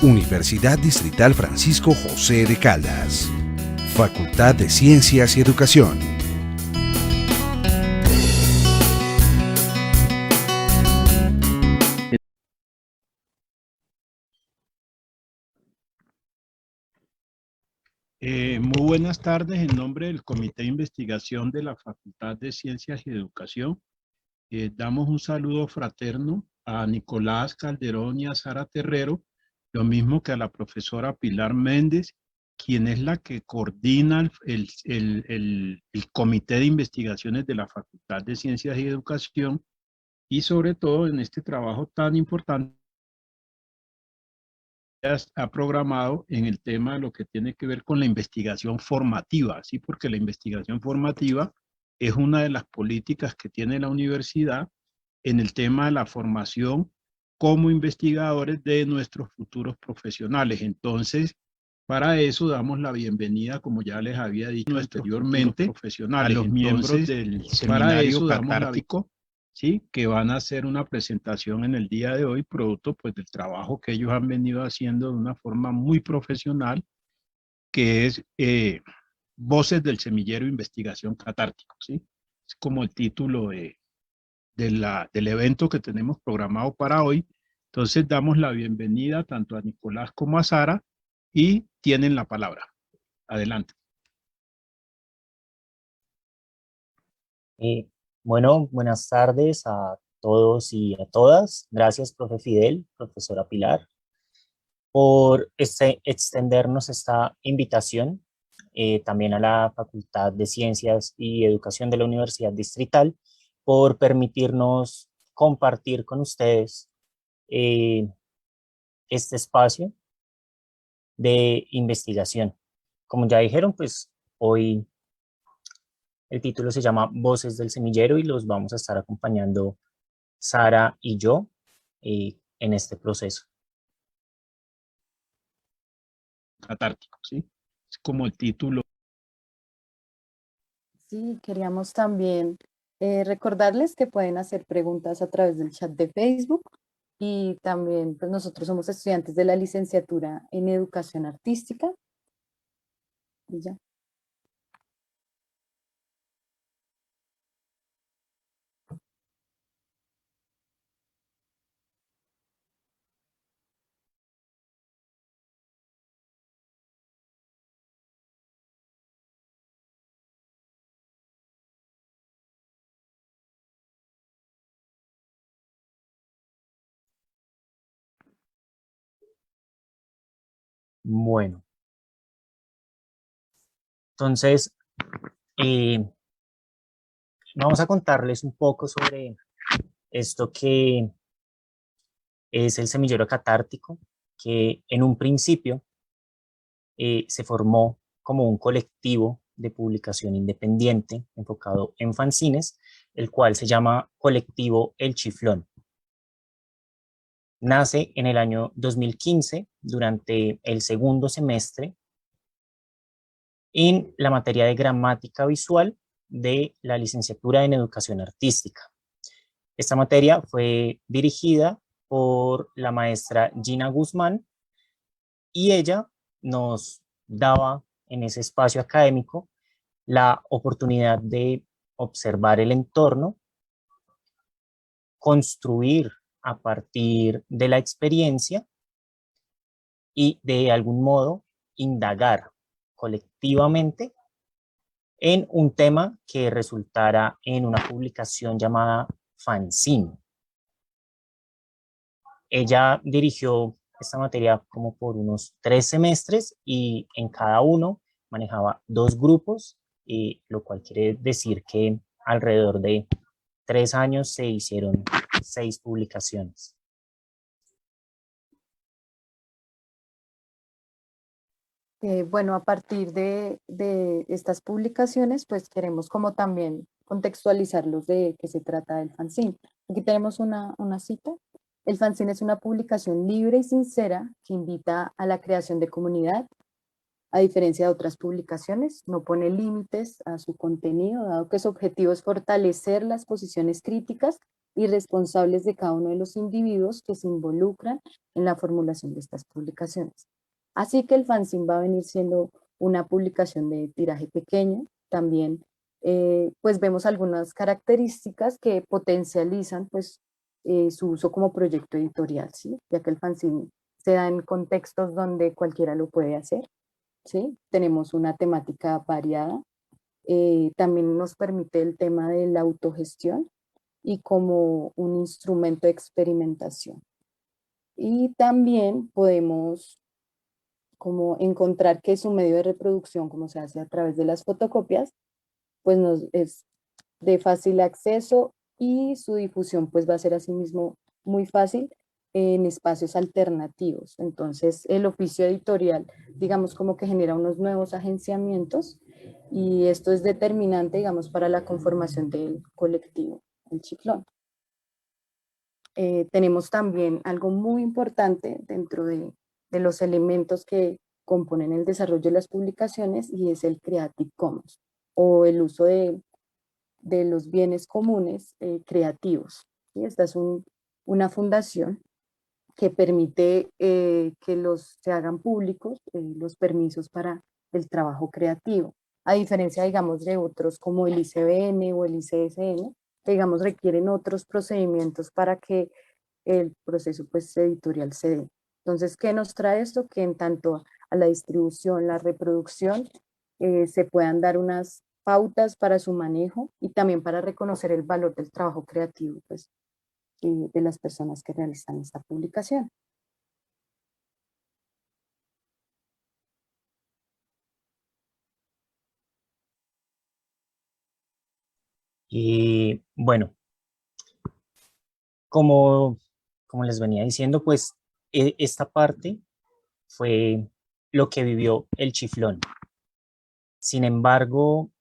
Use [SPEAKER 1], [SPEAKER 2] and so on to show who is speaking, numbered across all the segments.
[SPEAKER 1] Universidad Distrital Francisco José de Caldas. Facultad de Ciencias y Educación.
[SPEAKER 2] Muy buenas tardes. En nombre del Comité de Investigación de la Facultad de Ciencias y Educación, damos un saludo fraterno a Nicolás Calderón y a Sara Terrero, lo mismo que a la profesora Pilar Méndez, quien es la que coordina el Comité de Investigaciones de la Facultad de Ciencias y Educación, y sobre todo en este trabajo tan importante ha programado en el tema de lo que tiene que ver con la investigación formativa, ¿sí? Porque la investigación formativa es una de las políticas que tiene la universidad en el tema de la formación como investigadores de nuestros futuros profesionales. Entonces, para eso damos la bienvenida, como ya les había dicho anteriormente, a los miembros del seminario catártico, ¿sí? Que van a hacer una presentación en el día de hoy, producto pues del trabajo que ellos han venido haciendo de una forma muy profesional, que es Voces del Semillero Investigación Catártico, ¿sí? Es como el título del evento que tenemos programado para hoy. Entonces damos la bienvenida tanto a Nicolás como a Sara y tienen la palabra. Adelante.
[SPEAKER 3] Bueno, buenas tardes a todos y a todas. Gracias, profe Fidel, profesora Pilar, por extendernos esta invitación. También a la Facultad de Ciencias y Educación de la Universidad Distrital, por permitirnos compartir con ustedes este espacio de investigación. Como ya dijeron, pues hoy el título se llama Voces del Semillero y los vamos a estar acompañando Sara y yo en este proceso.
[SPEAKER 2] Catártico, ¿sí? Es como el título.
[SPEAKER 4] Sí, queríamos también recordarles que pueden hacer preguntas a través del chat de Facebook y también pues nosotros somos estudiantes de la licenciatura en Educación Artística. Y ya.
[SPEAKER 3] Bueno, entonces vamos a contarles un poco sobre esto que es el semillero catártico, que en un principio se formó como un colectivo de publicación independiente enfocado en fanzines, el cual se llama Colectivo El Chiflón. Nace en el año 2015 durante el segundo semestre en la materia de gramática visual de la licenciatura en Educación Artística. Esta materia fue dirigida por la maestra Gina Guzmán y ella nos daba en ese espacio académico la oportunidad de observar el entorno, construir a partir de la experiencia y de algún modo indagar colectivamente en un tema que resultara en una publicación llamada fanzine. Ella dirigió esta materia como por unos 3 semestres y en cada uno manejaba 2 grupos, lo cual quiere decir que alrededor de 3 años se hicieron 6 publicaciones.
[SPEAKER 4] Bueno, a partir de estas publicaciones, pues queremos como también contextualizarlos de qué se trata el fanzine. Aquí tenemos una cita. El fanzine es una publicación libre y sincera que invita a la creación de comunidad. A diferencia de otras publicaciones, no pone límites a su contenido, dado que su objetivo es fortalecer las posiciones críticas y responsables de cada uno de los individuos que se involucran en la formulación de estas publicaciones. Así que el fanzine va a venir siendo una publicación de tiraje pequeño. También pues vemos algunas características que potencializan pues su uso como proyecto editorial, ¿sí? Ya que el fanzine se da en contextos donde cualquiera lo puede hacer, ¿sí? Tenemos una temática variada. También nos permite el tema de la autogestión y como un instrumento de experimentación. Y también podemos como encontrar que su medio de reproducción, como se hace a través de las fotocopias, pues es de fácil acceso y su difusión pues va a ser asimismo muy fácil en espacios alternativos. Entonces el oficio editorial, digamos como que genera unos nuevos agenciamientos y esto es determinante, digamos, para la conformación del colectivo, el Chiflón. Tenemos también algo muy importante dentro de los elementos que componen el desarrollo de las publicaciones y es el Creative Commons o el uso de los bienes comunes creativos. ¿Sí? Esta es una fundación que permite que se hagan públicos los permisos para el trabajo creativo, a diferencia, digamos, de otros como el ICBN o el ICSN, que, digamos, requieren otros procedimientos para que el proceso pues, editorial se dé. Entonces, ¿qué nos trae esto? Que en tanto a la distribución, la reproducción, se puedan dar unas pautas para su manejo y también para reconocer el valor del trabajo creativo pues, de las personas que realizan esta publicación.
[SPEAKER 3] Y bueno, como, como les venía diciendo, pues esta parte fue lo que vivió el Chiflón. Sin embargo,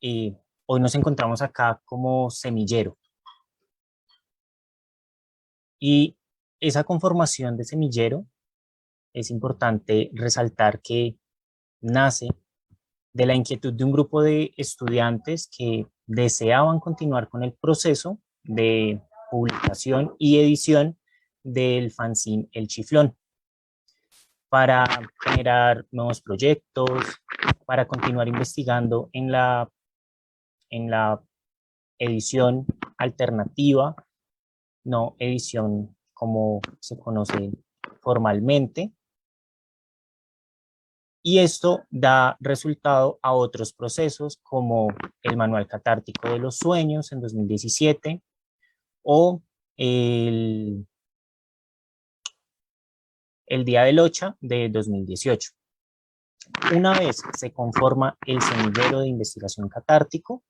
[SPEAKER 3] hoy nos encontramos acá como semillero. Y esa conformación de semillero es importante resaltar que nace de la inquietud de un grupo de estudiantes que deseaban continuar con el proceso de publicación y edición del fanzine El Chiflón para generar nuevos proyectos, para continuar investigando en la edición alternativa, no edición como se conoce formalmente. Y esto da resultado a otros procesos como el Manual Catártico de los Sueños en 2017 o el Día del Ocha de 2018. Una vez se conforma el semillero de investigación catártico,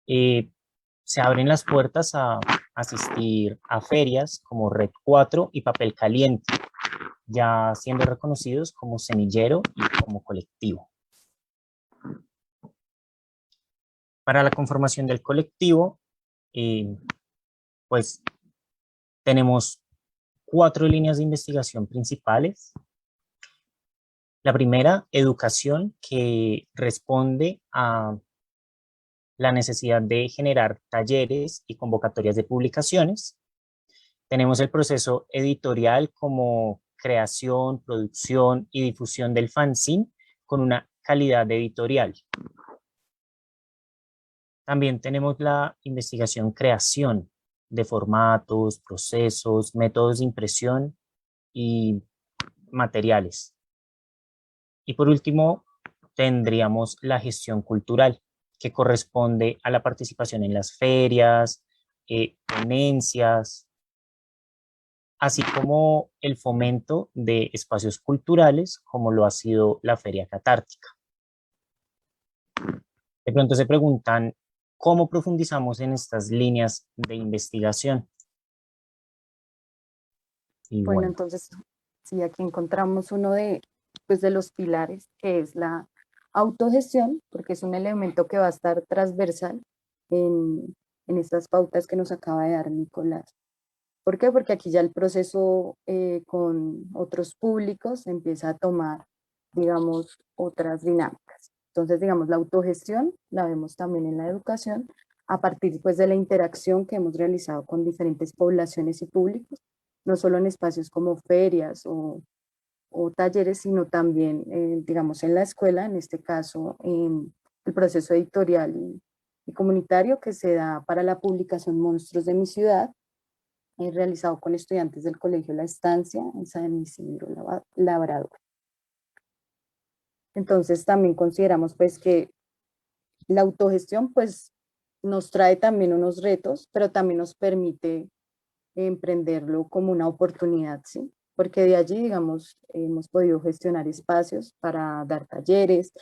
[SPEAKER 3] se abren las puertas a asistir a ferias como Red 4 y Papel Caliente, ya siendo reconocidos como semillero y como colectivo. Para la conformación del colectivo, pues tenemos 4 líneas de investigación principales. La primera, educación, que responde a la necesidad de generar talleres y convocatorias de publicaciones. Tenemos el proceso editorial como creación, producción y difusión del fanzine con una calidad editorial. También tenemos la investigación creación de formatos, procesos, métodos de impresión y materiales. Y por último, tendríamos la gestión cultural, que corresponde a la participación en las ferias, ponencias, así como el fomento de espacios culturales, como lo ha sido la Feria Catártica. De pronto se preguntan, ¿cómo profundizamos en estas líneas de investigación? Y
[SPEAKER 4] Bueno,
[SPEAKER 3] bueno,
[SPEAKER 4] entonces, sí, aquí encontramos uno pues, de los pilares, que es la autogestión, porque es un elemento que va a estar transversal en estas pautas que nos acaba de dar Nicolás. ¿Por qué? Porque aquí ya el proceso con otros públicos empieza a tomar, digamos, otras dinámicas. Entonces, digamos, la autogestión la vemos también en la educación, a partir pues de la interacción que hemos realizado con diferentes poblaciones y públicos, no solo en espacios como ferias o talleres, sino también, digamos, en la escuela, en este caso, en el proceso editorial y comunitario que se da para la publicación Monstruos de mi ciudad, realizado con estudiantes del Colegio La Estancia en San Isidro Labrador. Entonces también consideramos pues que la autogestión pues nos trae también unos retos, pero también nos permite emprenderlo como una oportunidad, ¿sí? Porque de allí, digamos, hemos podido gestionar espacios para dar talleres,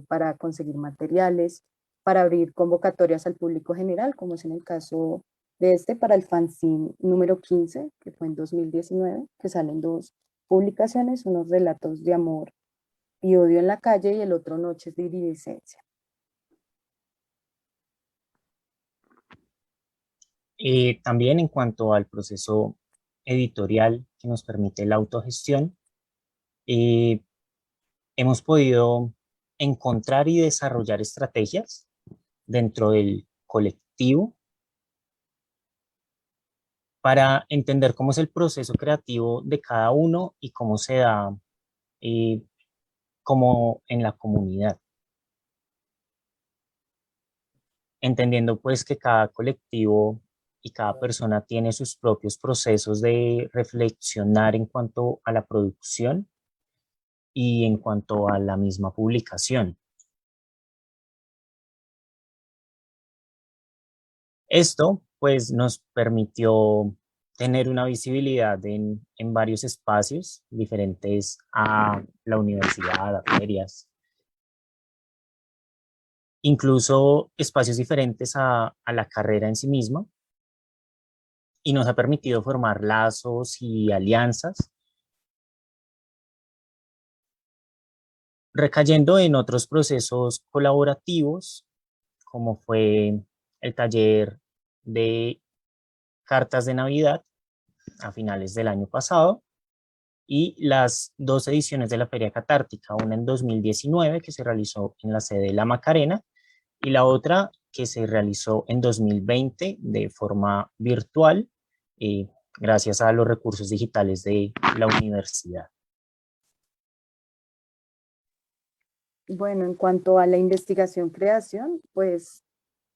[SPEAKER 4] para conseguir materiales, para abrir convocatorias al público general, como es en el caso de para el fanzine número 15, que fue en 2019, que salen 2 publicaciones, unos relatos de amor y odio en la calle y el otro Noches de Iridicencia.
[SPEAKER 3] También en cuanto al proceso editorial que nos permite la autogestión, hemos podido encontrar y desarrollar estrategias dentro del colectivo para entender cómo es el proceso creativo de cada uno y cómo se da como en la comunidad. Entendiendo pues que cada colectivo y cada persona tiene sus propios procesos de reflexionar en cuanto a la producción y en cuanto a la misma publicación. Esto pues nos permitió tener una visibilidad en varios espacios diferentes a la universidad, a ferias, incluso espacios diferentes a la carrera en sí misma, y nos ha permitido formar lazos y alianzas, recayendo en otros procesos colaborativos, como fue el taller de cartas de Navidad a finales del año pasado, y las 2 ediciones de la Feria Catártica, una en 2019 que se realizó en la sede de La Macarena y la otra que se realizó en 2020 de forma virtual, gracias a los recursos digitales de la universidad.
[SPEAKER 4] Bueno, en cuanto a la investigación-creación, pues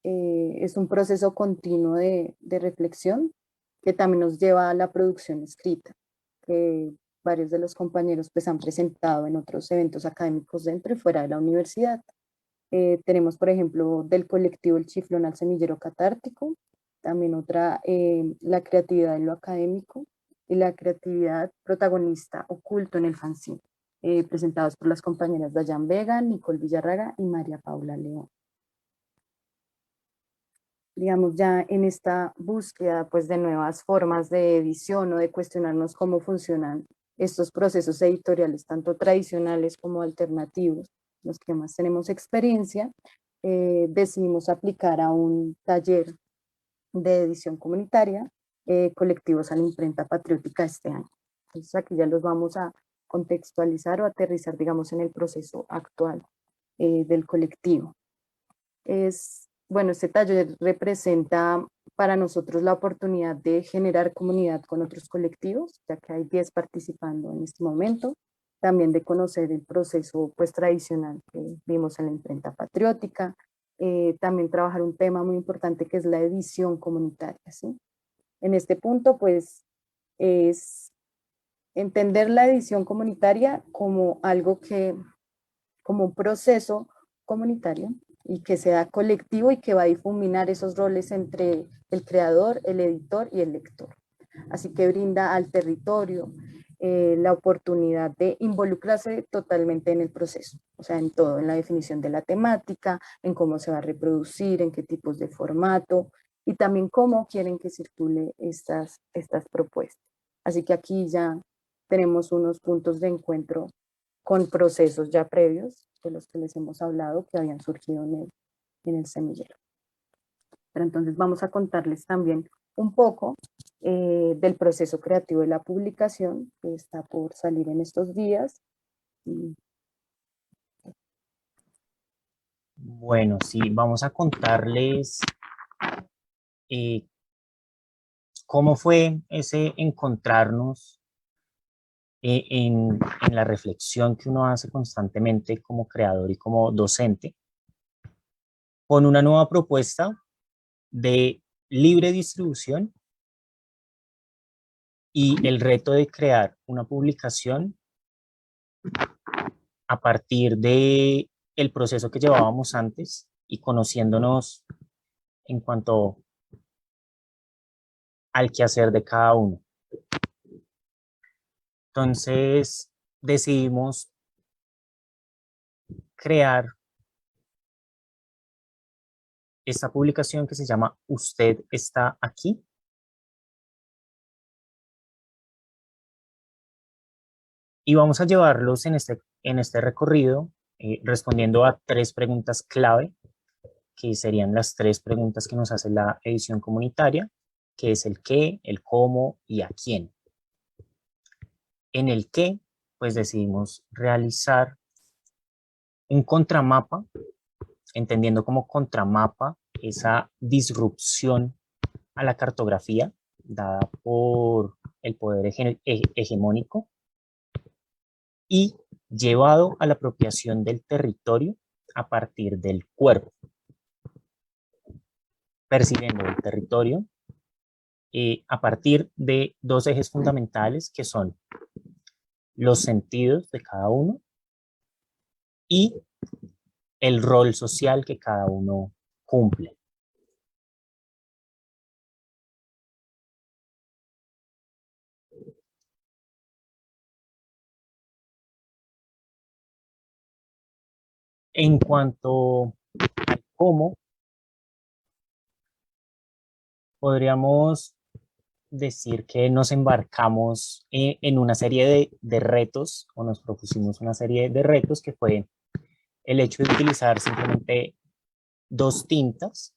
[SPEAKER 4] es un proceso continuo de reflexión que también nos lleva a la producción escrita, que varios de los compañeros pues han presentado en otros eventos académicos dentro y fuera de la universidad. Tenemos, por ejemplo, del colectivo El Chiflón al Semillero Catártico, también otra, la creatividad en lo académico y la creatividad protagonista oculto en el fanzine, presentados por las compañeras Dayan Vega, Nicole Villarraga y María Paula León. Digamos, ya en esta búsqueda pues, de nuevas formas de edición o de cuestionarnos cómo funcionan estos procesos editoriales, tanto tradicionales como alternativos, los que más tenemos experiencia, decidimos aplicar a un taller de edición comunitaria, colectivos a la imprenta patriótica este año. Entonces aquí ya los vamos a contextualizar o aterrizar, digamos, en el proceso actual del colectivo. Bueno, este taller representa para nosotros la oportunidad de generar comunidad con otros colectivos, ya que hay 10 participando en este momento, también de conocer el proceso pues, tradicional que vimos en la imprenta patriótica, también trabajar un tema muy importante que es la edición comunitaria, ¿sí? En este punto, pues, es entender la edición comunitaria como algo como un proceso comunitario y que sea colectivo y que va a difuminar esos roles entre el creador, el editor y el lector. Así que brinda al territorio la oportunidad de involucrarse totalmente en el proceso, o sea, en todo, en la definición de la temática, en cómo se va a reproducir, en qué tipos de formato y también cómo quieren que circule estas propuestas. Así que aquí ya tenemos unos puntos de encuentro con procesos ya previos de los que les hemos hablado que habían surgido en el semillero. Pero entonces vamos a contarles también un poco del proceso creativo de la publicación que está por salir en estos días.
[SPEAKER 3] Bueno, sí, vamos a contarles ¿Cómo fue ese encontrarnos en la reflexión que uno hace constantemente como creador y como docente con una nueva propuesta de libre distribución y el reto de crear una publicación a partir de el proceso que llevábamos antes y conociéndonos en cuanto al quehacer de cada uno? Entonces decidimos crear esta publicación que se llama Usted está aquí. Y vamos a llevarlos en este recorrido respondiendo a 3 preguntas clave, que serían las 3 preguntas que nos hace la edición comunitaria, que es el qué, el cómo y a quién. En el qué, pues decidimos realizar un contramapa, entendiendo como contramapa esa disrupción a la cartografía dada por el poder hegemónico y llevado a la apropiación del territorio a partir del cuerpo, percibiendo el territorio a partir de 2 ejes fundamentales que son los sentidos de cada uno y el rol social que cada uno cumple. En cuanto al cómo, podríamos decir que nos embarcamos en una serie de retos, o nos propusimos una serie de retos, que fue el hecho de utilizar simplemente 2 tintas.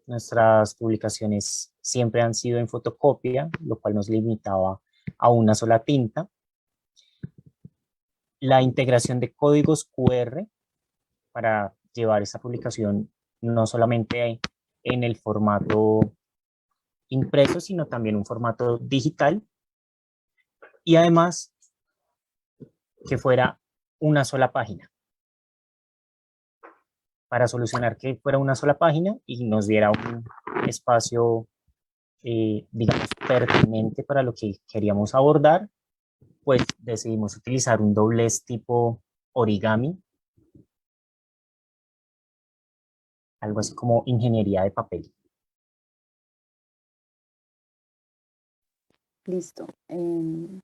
[SPEAKER 3] Nuestras publicaciones siempre han sido en fotocopia, lo cual nos limitaba a una sola tinta. La integración de códigos QR para llevar esta publicación no solamente en el formato impreso, sino también un formato digital. Y además, que fuera una sola página, para solucionar que fuera una sola página y nos diera un espacio, digamos, pertinente para lo que queríamos abordar, pues decidimos utilizar un doblez tipo origami, algo así como ingeniería de papel.
[SPEAKER 4] Listo. En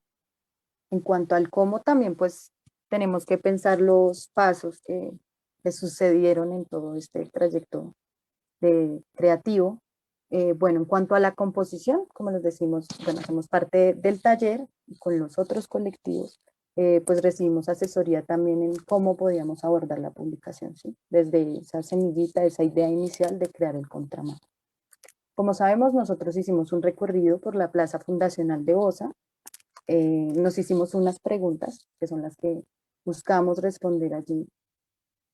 [SPEAKER 4] cuanto al cómo también, pues tenemos que pensar los pasos que sucedieron en todo este trayecto creativo. Bueno, en cuanto a la composición, como les decimos, bueno, hacemos parte del taller y con los otros colectivos, pues recibimos asesoría también en cómo podíamos abordar la publicación, ¿sí? Desde esa semillita, esa idea inicial de crear el contramapa. Como sabemos, nosotros hicimos un recorrido por la Plaza Fundacional de Bosa. Nos hicimos unas preguntas, que son las que buscamos responder allí.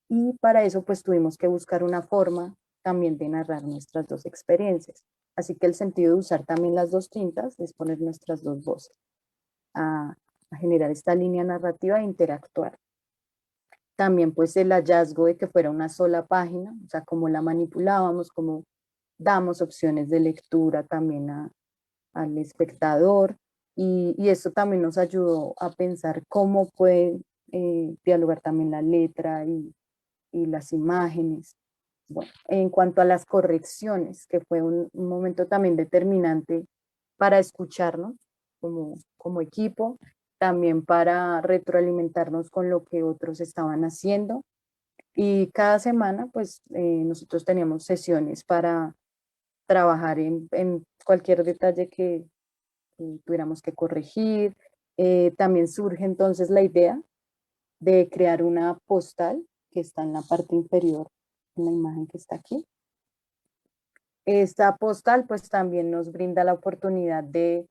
[SPEAKER 4] Y para eso, pues tuvimos que buscar una forma también de narrar nuestras 2 experiencias. Así que el sentido de usar también las 2 tintas es poner nuestras 2 voces a generar esta línea narrativa e interactuar. También pues el hallazgo de que fuera una sola página, o sea, cómo la manipulábamos, cómo damos opciones de lectura también al espectador, y esto también nos ayudó a pensar cómo puede dialogar también la letra y las imágenes. Bueno, en cuanto a las correcciones, que fue un momento también determinante para escucharnos como equipo, también para retroalimentarnos con lo que otros estaban haciendo. Y cada semana, pues nosotros teníamos sesiones para trabajar en cualquier detalle que tuviéramos que corregir. También surge entonces la idea de crear una postal que está en la parte inferior, en la imagen que está aquí. Esta postal pues también nos brinda la oportunidad de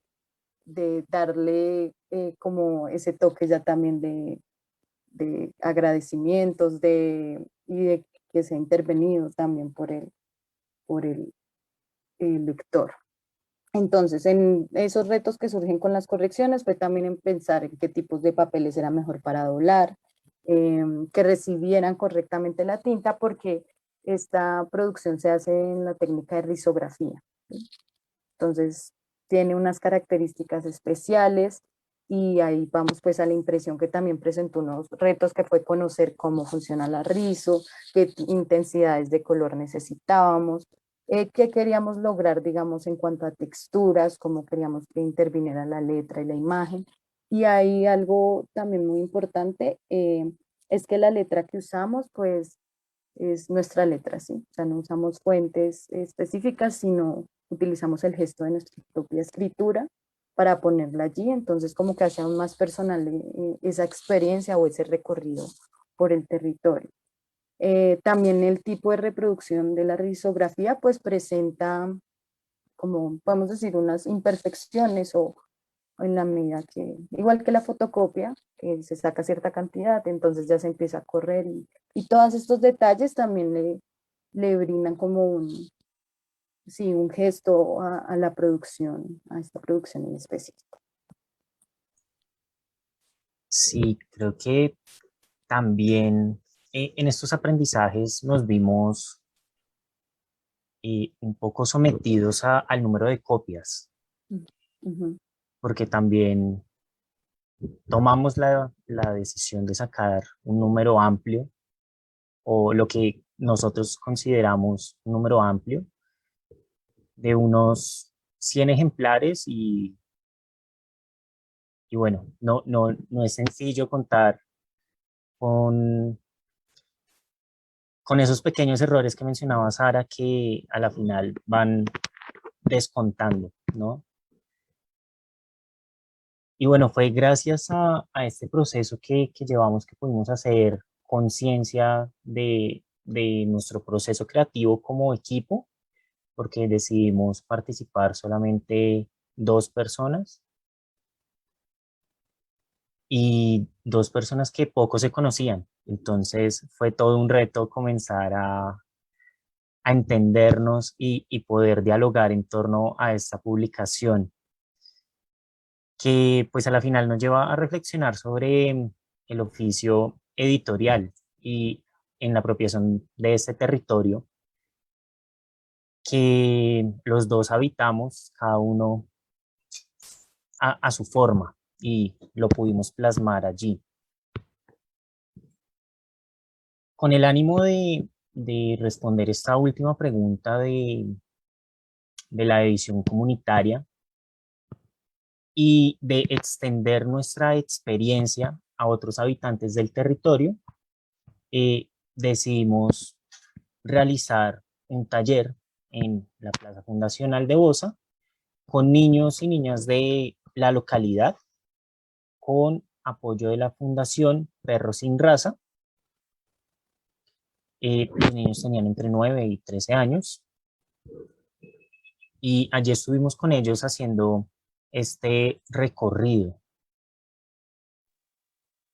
[SPEAKER 4] darle como ese toque ya también de agradecimientos y de que se ha intervenido también por el lector. Entonces, en esos retos que surgen con las correcciones fue también en pensar en qué tipos de papeles era mejor para doblar, que recibieran correctamente la tinta, porque esta producción se hace en la técnica de risografía, ¿sí? Entonces, tiene unas características especiales y ahí vamos pues a la impresión, que también presentó unos retos que fue conocer cómo funciona la rizo, qué intensidades de color necesitábamos, qué queríamos lograr, digamos, en cuanto a texturas, cómo queríamos que interviniera la letra y la imagen. Y hay algo también muy importante, es que la letra que usamos, pues, es nuestra letra, ¿sí? O sea, no usamos fuentes específicas, sino utilizamos el gesto de nuestra propia escritura para ponerla allí. Entonces, como que hace aún más personal esa experiencia o ese recorrido por el territorio. También el tipo de reproducción de la risografía pues presenta, como podemos decir, unas imperfecciones, o en la medida que, igual que la fotocopia, que se saca cierta cantidad, entonces ya se empieza a correr, y todos estos detalles también le brindan como un, sí, un gesto a la producción, a esta producción en específico.
[SPEAKER 3] Sí, creo que también en estos aprendizajes nos vimos un poco sometidos al número de copias,
[SPEAKER 4] Ujú.
[SPEAKER 3] porque también tomamos la decisión de sacar un número amplio, o lo que nosotros consideramos un número amplio, de unos 100 ejemplares, y bueno, no es sencillo contar con, con esos pequeños errores que mencionaba Sara, que a la final van descontando, ¿no? Y bueno, fue gracias a este proceso que llevamos, que pudimos hacer conciencia de nuestro proceso creativo como equipo, porque decidimos participar solamente 2 personas, y 2 personas que poco se conocían. Entonces fue todo un reto comenzar a entendernos y poder dialogar en torno a esta publicación, que pues a la final nos lleva a reflexionar sobre el oficio editorial y en la apropiación de este territorio que los dos habitamos, cada uno a su forma, y lo pudimos plasmar allí. Con el ánimo de responder esta última pregunta de la edición comunitaria y de extender nuestra experiencia a otros habitantes del territorio, decidimos realizar un taller en la Plaza Fundacional de Bosa con niños y niñas de la localidad, con apoyo de la Fundación Perros Sin Raza. Los niños tenían entre 9 y 13 años, y allí estuvimos con ellos haciendo este recorrido.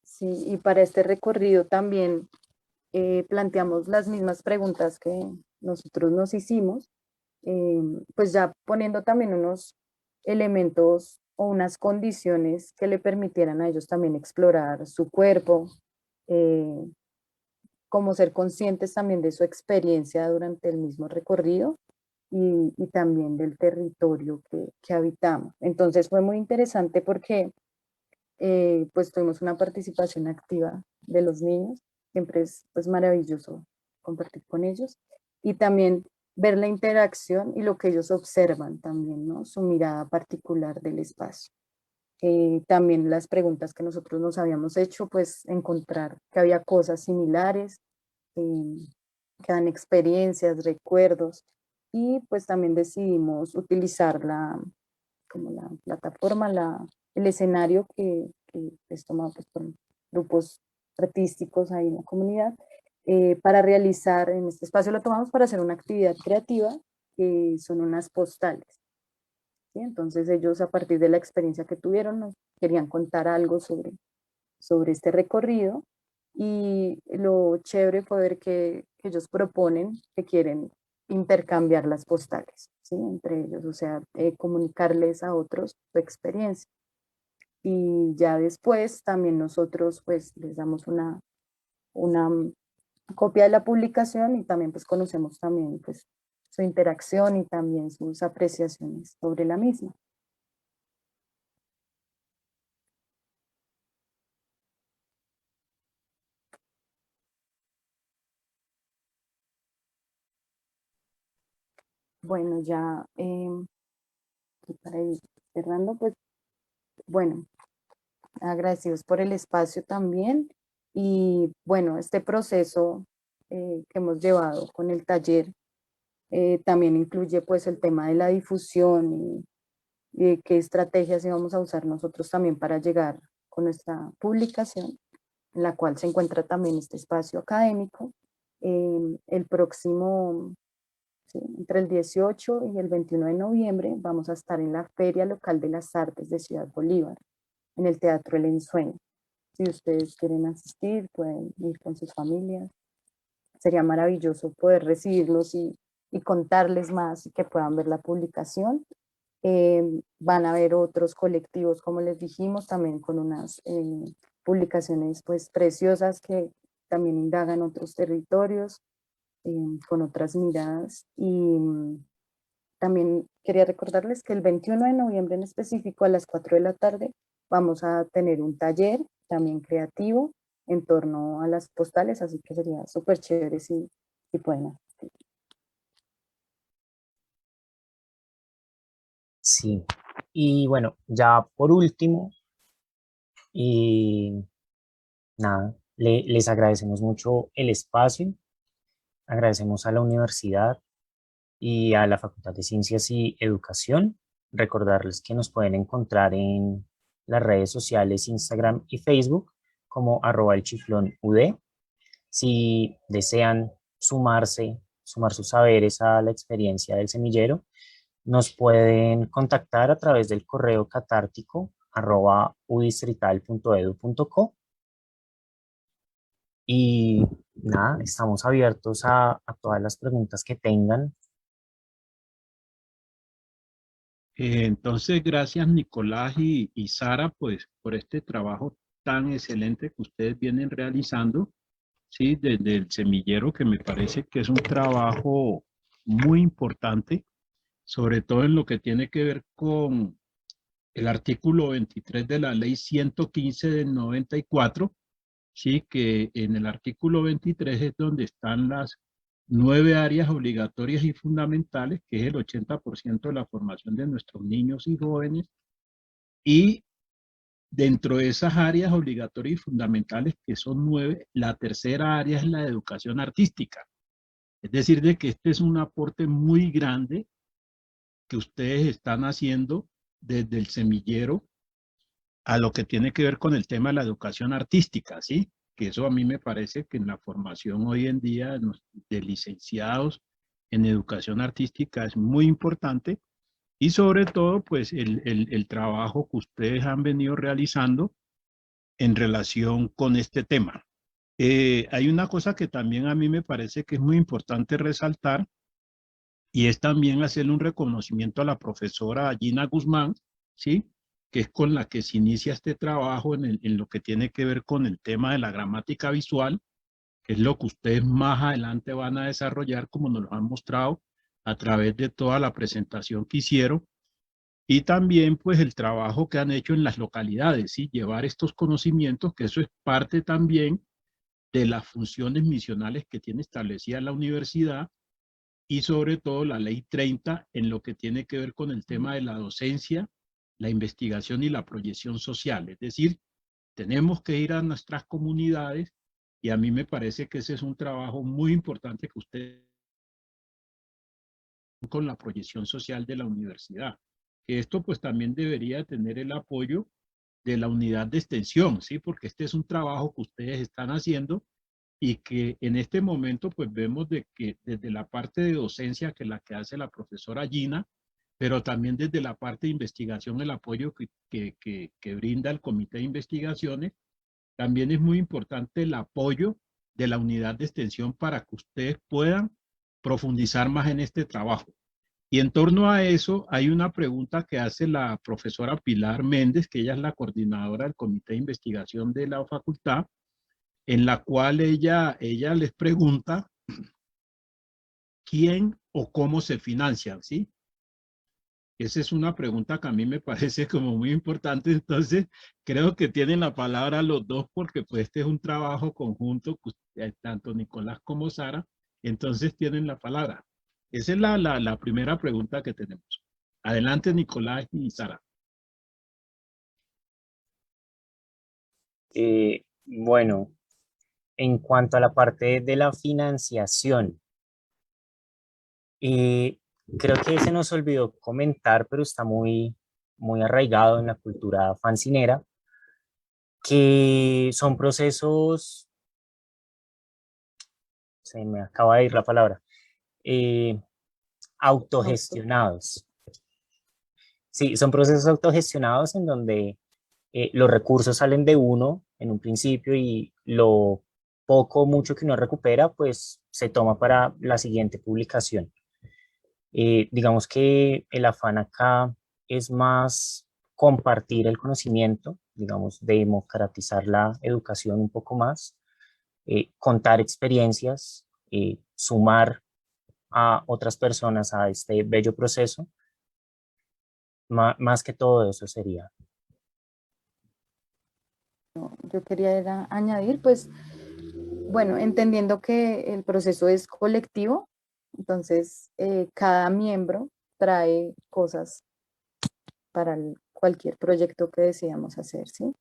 [SPEAKER 4] Sí, y para este recorrido también planteamos las mismas preguntas que nosotros nos hicimos, pues ya poniendo también unos elementos o unas condiciones que le permitieran a ellos también explorar su cuerpo, eh, como ser conscientes también de su experiencia durante el mismo recorrido, y también del territorio que habitamos. Entonces fue muy interesante porque pues tuvimos una participación activa de los niños, siempre es pues maravilloso compartir con ellos, y también ver la interacción y lo que ellos observan también, ¿no? Su mirada particular del espacio. También las preguntas que nosotros nos habíamos hecho, pues encontrar que había cosas similares, eh, que dan experiencias, recuerdos, y pues también decidimos utilizar como la plataforma, el escenario que es tomado pues, por grupos artísticos ahí en la comunidad, para realizar, en este espacio lo tomamos para hacer una actividad creativa, que son unas postales, ¿sí? Entonces ellos, a partir de la experiencia que tuvieron, nos querían contar algo sobre este recorrido, y lo chévere fue ver que ellos proponen que quieren intercambiar las postales, ¿sí? Entre ellos, o sea, comunicarles a otros su experiencia. Y ya después también nosotros pues les damos una copia de la publicación y también pues conocemos también pues su interacción y también sus apreciaciones sobre la misma. Bueno, ya para ir cerrando, pues bueno, agradecidos por el espacio también y bueno, este proceso que hemos llevado con el taller también incluye pues el tema de la difusión y qué estrategias íbamos a usar nosotros también para llegar con nuestra publicación, en la cual se encuentra también este espacio académico. El próximo, sí, entre el 18 y el 21 de noviembre, vamos a estar en la Feria Local de las Artes de Ciudad Bolívar, en el Teatro El Ensueño. Si ustedes quieren asistir, pueden ir con sus familias. Sería maravilloso poder recibirlos y contarles más y que puedan ver la publicación. Van a haber otros colectivos, como les dijimos, también con unas publicaciones pues preciosas que también indagan otros territorios, con otras miradas. Y también quería recordarles que el 21 de noviembre en específico a las 4 de la tarde vamos a tener un taller también creativo en torno a las postales, así que sería súper chévere si pueden asistir.
[SPEAKER 3] Sí, y bueno, ya por último, y nada, les agradecemos mucho el espacio, agradecemos a la universidad y a la Facultad de Ciencias y Educación. Recordarles que nos pueden encontrar en las redes sociales Instagram y Facebook como @elchiflonUD. Si desean sumar sus saberes a la experiencia del semillero, nos pueden contactar a través del correo catártico @udistrital.edu.co. Y nada, estamos abiertos a todas las preguntas que tengan.
[SPEAKER 2] Entonces, gracias Nicolás y Sara, pues, por este trabajo tan excelente que ustedes vienen realizando, ¿sí? Desde el semillero, que me parece que es un trabajo muy importante, sobre todo en lo que tiene que ver con el artículo 23 de la ley 115 del 94, ¿sí? Que en el artículo 23 es donde están las 9 áreas obligatorias y fundamentales, que es el 80% de la formación de nuestros niños y jóvenes, y dentro de esas áreas obligatorias y fundamentales, que son 9, la tercera área es la educación artística. Es decir, de que este es un aporte muy grande que ustedes están haciendo desde el semillero a lo que tiene que ver con el tema de la educación artística, ¿sí? Que eso a mí me parece que en la formación hoy en día de licenciados en educación artística es muy importante, y sobre todo pues el trabajo que ustedes han venido realizando en relación con este tema. Hay una cosa que también a mí me parece que es muy importante resaltar, y es también hacerle un reconocimiento a la profesora Gina Guzmán, ¿sí? Que es con la que se inicia este trabajo en lo que tiene que ver con el tema de la gramática visual, que es lo que ustedes más adelante van a desarrollar, como nos lo han mostrado a través de toda la presentación que hicieron, y también pues el trabajo que han hecho en las localidades, ¿sí? Llevar estos conocimientos, que eso es parte también de las funciones misionales que tiene establecida la universidad, y sobre todo la ley 30 en lo que tiene que ver con el tema de la docencia, la investigación y la proyección social. Es decir, tenemos que ir a nuestras comunidades, y a mí me parece que ese es un trabajo muy importante que ustedes con la proyección social de la universidad. Que esto pues también debería tener el apoyo de la unidad de extensión, ¿sí? Porque este es un trabajo que ustedes están haciendo y que en este momento pues vemos de que desde la parte de docencia, que es la que hace la profesora Gina, pero también desde la parte de investigación, el apoyo que brinda el comité de investigaciones, también es muy importante el apoyo de la unidad de extensión para que ustedes puedan profundizar más en este trabajo. Y en torno a eso hay una pregunta que hace la profesora Pilar Méndez, que ella es la coordinadora del Comité de Investigación de la facultad, en la cual ella les pregunta quién o cómo se financian, ¿sí? Esa es una pregunta que a mí me parece como muy importante, entonces creo que tienen la palabra los dos porque pues este es un trabajo conjunto, tanto Nicolás como Sara, entonces tienen la palabra. Esa es la primera pregunta que tenemos. Adelante, Nicolás y Sara.
[SPEAKER 3] Bueno, en cuanto a la parte de la financiación, creo que se nos olvidó comentar, pero está muy arraigado en la cultura fancinera, que son procesos, se me acaba de ir la palabra, autogestionados. Sí, son procesos autogestionados en donde los recursos salen de uno en un principio y lo poco o mucho que uno recupera, pues se toma para la siguiente publicación. Digamos que el afán acá es más compartir el conocimiento, digamos, democratizar la educación un poco más, contar experiencias, sumar a otras personas a este bello proceso. Más que todo eso sería.
[SPEAKER 4] Yo quería añadir, pues, bueno, entendiendo que el proceso es colectivo, entonces cada miembro trae cosas para cualquier proyecto que decidamos hacer, ¿sí?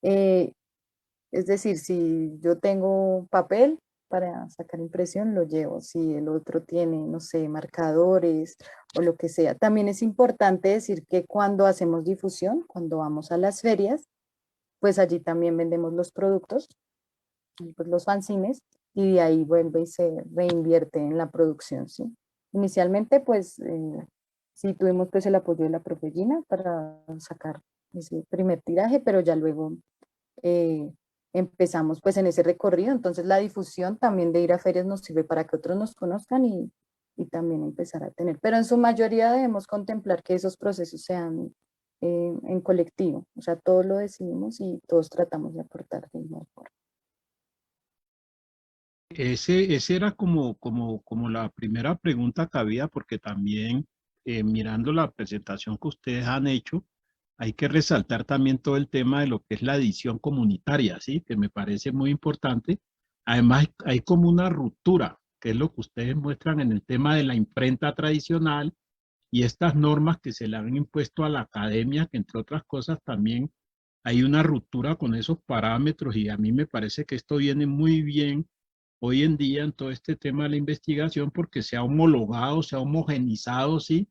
[SPEAKER 4] Es decir, si yo tengo papel para sacar impresión, lo llevo. Si el otro tiene, no sé, marcadores o lo que sea. También es importante decir que cuando hacemos difusión, cuando vamos a las ferias, pues allí también vendemos los productos, pues los fanzines, y de ahí vuelve y se reinvierte en la producción, ¿sí? Inicialmente, pues, sí tuvimos pues el apoyo de la profe Gina para sacar ese primer tiraje, pero ya luego empezamos pues en ese recorrido, entonces la difusión también de ir a ferias nos sirve para que otros nos conozcan y también empezar a tener, pero en su mayoría debemos contemplar que esos procesos sean en colectivo, o sea, todos lo decidimos y todos tratamos de aportar de igual forma.
[SPEAKER 2] Ese era como la primera pregunta que había, porque también mirando la presentación que ustedes han hecho, hay que resaltar también todo el tema de lo que es la edición comunitaria, ¿sí? Que me parece muy importante. Además, hay como una ruptura, que es lo que ustedes muestran en el tema de la imprenta tradicional y estas normas que se le han impuesto a la academia, que entre otras cosas también hay una ruptura con esos parámetros y a mí me parece que esto viene muy bien hoy en día en todo este tema de la investigación porque se ha homologado, se ha homogenizado, ¿sí?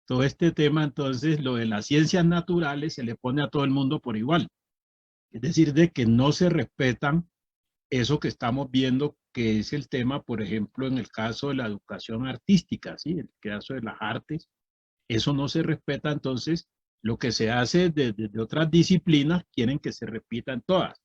[SPEAKER 2] Todo este tema, entonces, lo de las ciencias naturales se le pone a todo el mundo por igual. Es decir, de que no se respetan eso que estamos viendo, que es el tema, por ejemplo, en el caso de la educación artística, ¿sí? En el caso de las artes, eso no se respeta, entonces, lo que se hace de otras disciplinas quieren que se repitan todas.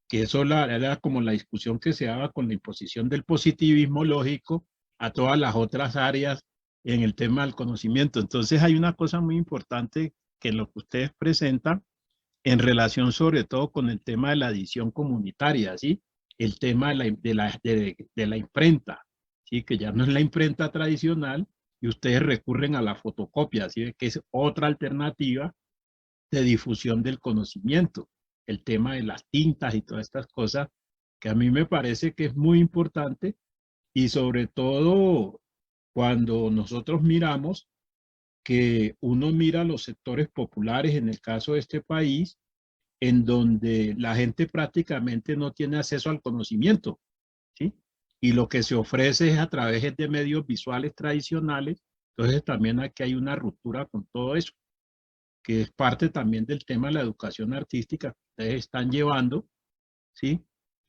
[SPEAKER 2] Que eso era como la discusión que se daba con la imposición del positivismo lógico a todas las otras áreas en el tema del conocimiento. Entonces hay una cosa muy importante que en lo que ustedes presentan en relación sobre todo con el tema de la edición comunitaria, ¿sí? El tema de la imprenta, ¿sí? Que ya no es la imprenta tradicional y ustedes recurren a la fotocopia, ¿sí? Que es otra alternativa de difusión del conocimiento. El tema de las tintas y todas estas cosas que a mí me parece que es muy importante y sobre todo cuando nosotros miramos que uno mira los sectores populares en el caso de este país, en donde la gente prácticamente no tiene acceso al conocimiento, ¿sí? Y lo que se ofrece es a través de medios visuales tradicionales, entonces también aquí hay una ruptura con todo eso, que es parte también del tema de la educación artística que ustedes están llevando, ¿sí?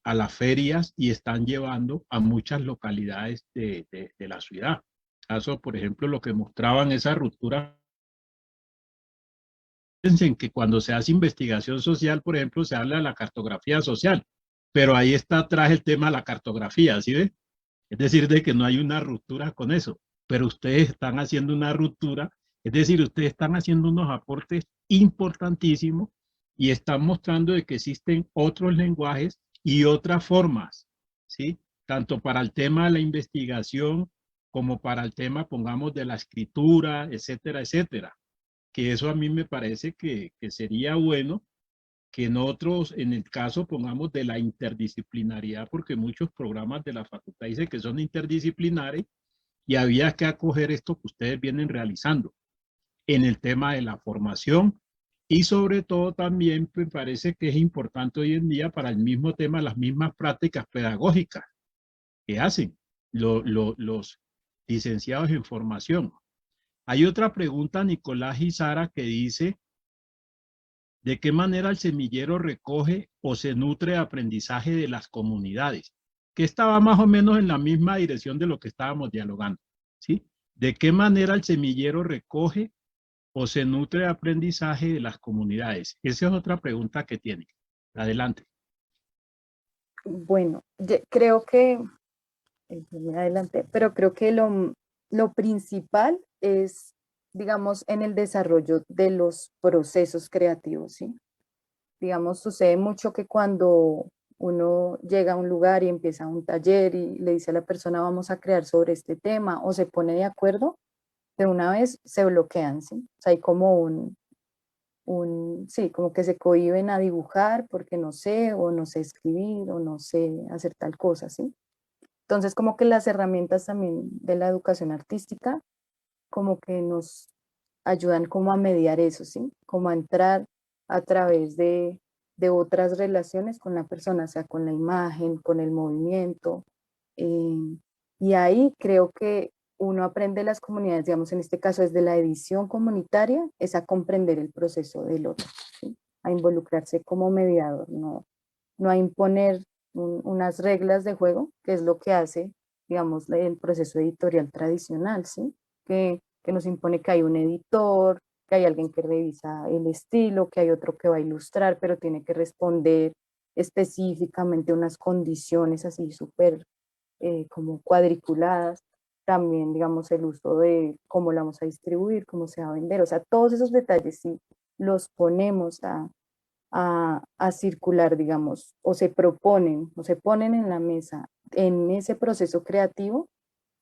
[SPEAKER 2] A las ferias y están llevando a muchas localidades de la ciudad. Caso, por ejemplo, lo que mostraban esa ruptura. Fíjense que cuando se hace investigación social, por ejemplo, se habla de la cartografía social, pero ahí está atrás el tema de la cartografía, ¿sí ve? Es decir, de que no hay una ruptura con eso. pero ustedes están haciendo una ruptura, es decir, ustedes están haciendo unos aportes importantísimos y están mostrando de que existen otros lenguajes y otras formas, ¿sí? Tanto para el tema de la investigación como para el tema, pongamos, de la escritura, etcétera, etcétera. Que eso a mí me parece que sería bueno que nosotros, en el caso, pongamos, de la interdisciplinariedad, porque muchos programas de la facultad dicen que son interdisciplinares y había que acoger esto que ustedes vienen realizando en el tema de la formación y sobre todo también me parece que es importante hoy en día para el mismo tema, las mismas prácticas pedagógicas que hacen los licenciados en formación. Hay otra pregunta, Nicolás y Sara, que dice: ¿de qué manera el semillero recoge o se nutre de aprendizaje de las comunidades? Que estaba más o menos en la misma dirección de lo que estábamos dialogando, ¿sí? ¿De qué manera el semillero recoge o se nutre de aprendizaje de las comunidades? Esa es otra pregunta que tiene. Adelante.
[SPEAKER 4] Bueno, creo que, adelante, pero creo que lo principal es, digamos, en el desarrollo de los procesos creativos, ¿sí? Digamos, sucede mucho que cuando uno llega a un lugar y empieza un taller y le dice a la persona vamos a crear sobre este tema o se pone de acuerdo, de una vez se bloquean, ¿sí? O sea, hay como sí, como que se cohíben a dibujar porque no sé, o no sé escribir, o no sé hacer tal cosa, ¿sí? Entonces, como que las herramientas también de la educación artística, como que nos ayudan como a mediar eso, ¿sí? Como a entrar a través de otras relaciones con la persona, o sea, con la imagen, con el movimiento. eh, y ahí creo que uno aprende las comunidades, digamos, en este caso desde la edición comunitaria, es a comprender el proceso del otro, ¿sí? A involucrarse como mediador, no a imponer unas reglas de juego, que es lo que hace, digamos, el proceso editorial tradicional, ¿sí? Que nos impone que hay un editor, que hay alguien que revisa el estilo, que hay otro que va a ilustrar, pero tiene que responder específicamente unas condiciones así súper como cuadriculadas. También, digamos, el uso de cómo la vamos a distribuir, cómo se va a vender, o sea, todos esos detalles sí los ponemos a circular, digamos, o se proponen, o se ponen en la mesa en ese proceso creativo,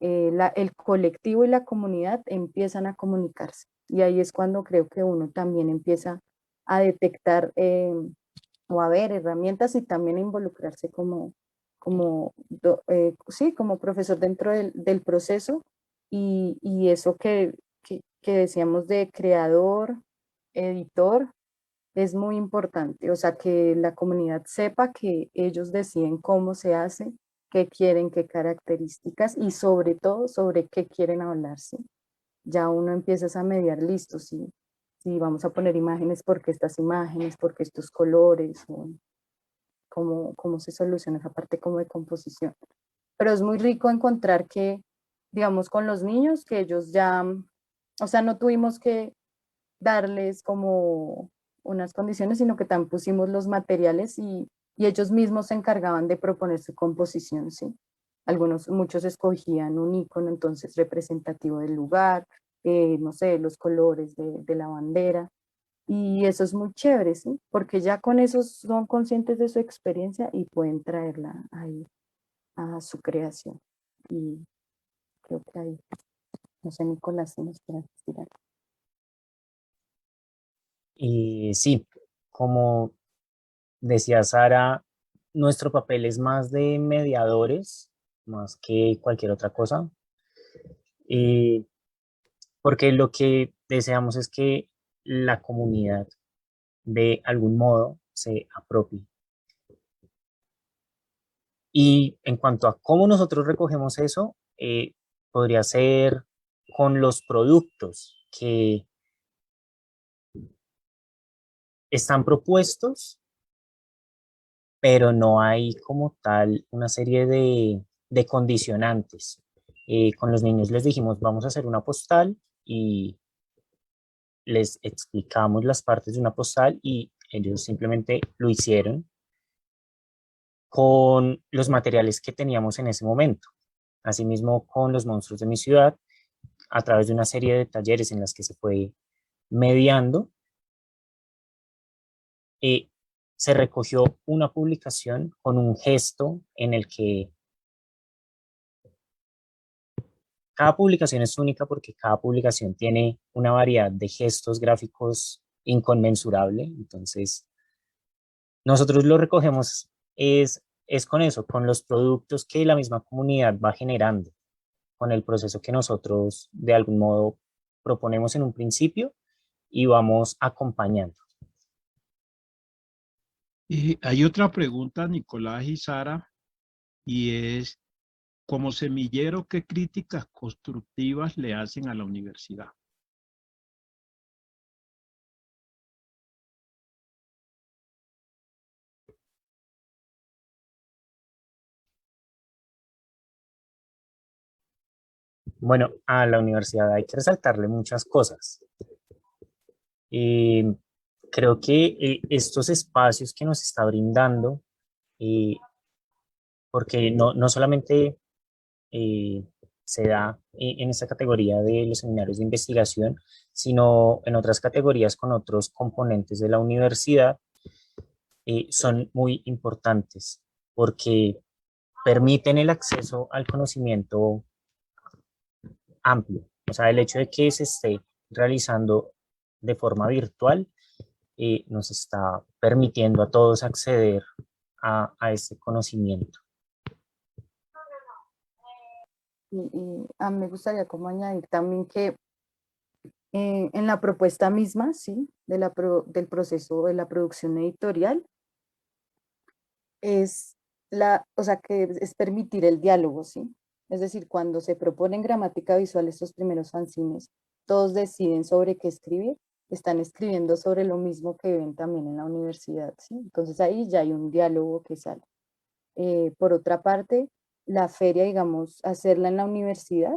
[SPEAKER 4] el colectivo y la comunidad empiezan a comunicarse. Y ahí es cuando creo que uno también empieza a detectar o a ver herramientas y también a involucrarse sí, como profesor dentro del proceso y eso que decíamos de creador, editor, es muy importante. O sea, que la comunidad sepa que ellos deciden cómo se hace, qué quieren, qué características y sobre todo sobre qué quieren hablar, ¿sí? Ya uno empieza a mediar, listo, si vamos a poner imágenes, ¿por qué estas imágenes? ¿Por qué estos colores? O cómo se soluciona esa parte como de composición. Pero es muy rico encontrar que, digamos, con los niños, que ellos ya, o sea, no tuvimos que darles como unas condiciones, sino que también pusimos los materiales y ellos mismos se encargaban de proponer su composición, ¿sí? Muchos escogían un icono entonces representativo del lugar, no sé, los colores de la bandera, y eso es muy chévere, ¿sí? Porque ya con eso son conscientes de su experiencia y pueden traerla ahí a su creación. Y creo que ahí, no sé, Nicolás, si nos quieres decir algo.
[SPEAKER 3] Y sí, como decía Sara, nuestro papel es más de mediadores, más que cualquier otra cosa, porque lo que deseamos es que la comunidad de algún modo se apropie. Y en cuanto a cómo nosotros recogemos eso, podría ser con los productos que están propuestos, pero no hay como tal una serie de condicionantes. Con los niños les dijimos, vamos a hacer una postal y les explicamos las partes de una postal y ellos simplemente lo hicieron con los materiales que teníamos en ese momento. Asimismo, con los monstruos de mi ciudad, a través de una serie de talleres en las que se fue mediando, se recogió una publicación con un gesto en el que cada publicación es única porque cada publicación tiene una variedad de gestos gráficos inconmensurable. Entonces, nosotros lo recogemos es con eso, con los productos que la misma comunidad va generando, con el proceso que nosotros de algún modo proponemos en un principio y vamos acompañando.
[SPEAKER 2] Y hay otra pregunta, Nicolás y Sara, y es, como semillero, ¿qué críticas constructivas le hacen a la universidad?
[SPEAKER 3] Bueno, a la universidad hay que resaltarle muchas cosas. Creo que estos espacios que nos está brindando, porque no solamente se da en esta categoría de los seminarios de investigación, sino en otras categorías con otros componentes de la universidad, son muy importantes porque permiten el acceso al conocimiento amplio. O sea, el hecho de que se esté realizando de forma virtual nos está permitiendo a todos acceder a ese conocimiento.
[SPEAKER 4] Y a mí me gustaría como añadir también que en la propuesta misma, ¿sí? Del proceso de la producción editorial, o sea, que es permitir el diálogo, ¿sí? Es decir, cuando se proponen gramática visual estos primeros fanzines, todos deciden sobre qué escribir, están escribiendo sobre lo mismo que ven también en la universidad, ¿sí? Entonces ahí ya hay un diálogo que sale. Por otra parte, la feria, digamos, hacerla en la universidad,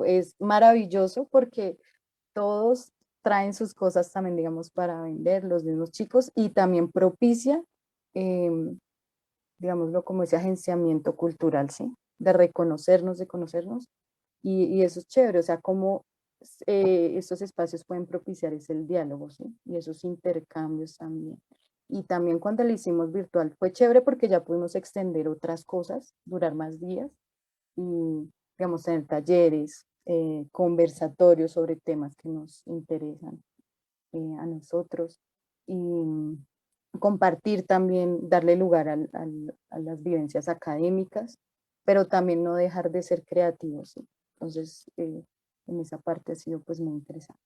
[SPEAKER 4] es maravilloso porque todos traen sus cosas también, digamos, para vender, los mismos chicos, y también propicia, digámoslo, como ese agenciamiento cultural, ¿sí? De conocernos, y eso es chévere, o sea, como estos espacios pueden propiciar es el diálogo, ¿sí? Y esos intercambios también. Y también cuando lo hicimos virtual fue chévere porque ya pudimos extender otras cosas, durar más días, y, digamos, tener talleres, conversatorios sobre temas que nos interesan a nosotros, y compartir también, darle lugar a las vivencias académicas, pero también no dejar de ser creativos, ¿sí? Entonces, en esa parte ha sido pues muy interesante.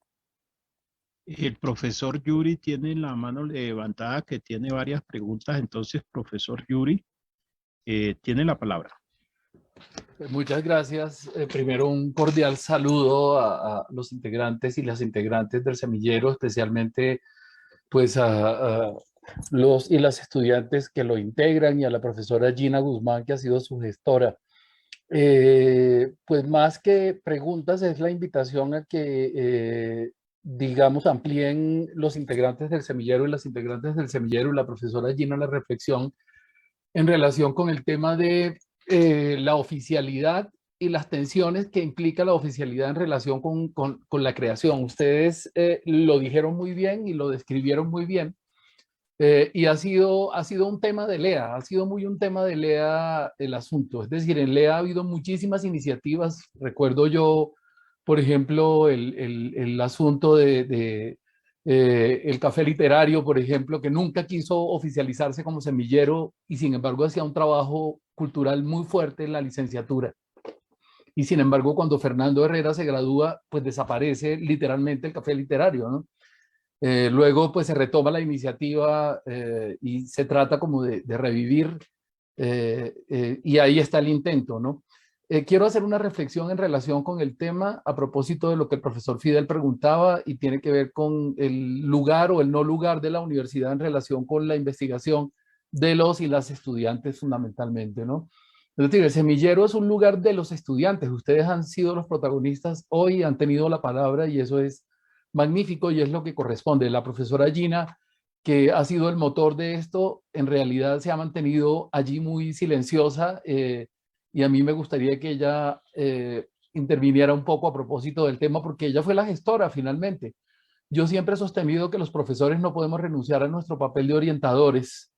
[SPEAKER 2] El profesor Yuri tiene la mano levantada, que tiene varias preguntas. Entonces, profesor Yuri, tiene la palabra.
[SPEAKER 5] Muchas gracias. Primero, un cordial saludo a los integrantes y las integrantes del semillero, especialmente pues a los y las estudiantes que lo integran, y a la profesora Gina Guzmán, que ha sido su gestora. Pues más que preguntas, es la invitación a que, digamos, amplíen los integrantes del semillero y las integrantes del semillero y la profesora Gina la reflexión en relación con el tema de la oficialidad y las tensiones que implica la oficialidad en relación con la creación. Ustedes lo dijeron muy bien y lo describieron muy bien. Y ha sido un tema de LEA, ha sido muy un tema de LEA el asunto. Es decir, en LEA ha habido muchísimas iniciativas. Recuerdo yo, por ejemplo, el asunto de el café literario, por ejemplo, que nunca quiso oficializarse como semillero y sin embargo hacía un trabajo cultural muy fuerte en la licenciatura. Y sin embargo, cuando Fernando Herrera se gradúa, pues desaparece literalmente el café literario, ¿no? Luego pues se retoma la iniciativa y se trata como de revivir y ahí está el intento, ¿no? Quiero hacer una reflexión en relación con el tema a propósito de lo que el profesor Fidel preguntaba, y tiene que ver con el lugar o el no lugar de la universidad en relación con la investigación de los y las estudiantes fundamentalmente, ¿no? Es decir, el semillero es un lugar de los estudiantes. Ustedes han sido los protagonistas hoy, han tenido la palabra y eso es magnífico y es lo que corresponde. La profesora Gina, que ha sido el motor de esto, en realidad se ha mantenido allí muy silenciosa y a mí me gustaría que ella interviniera un poco a propósito del tema, porque ella fue la gestora finalmente. Yo siempre he sostenido que los profesores no podemos renunciar a nuestro papel de orientadores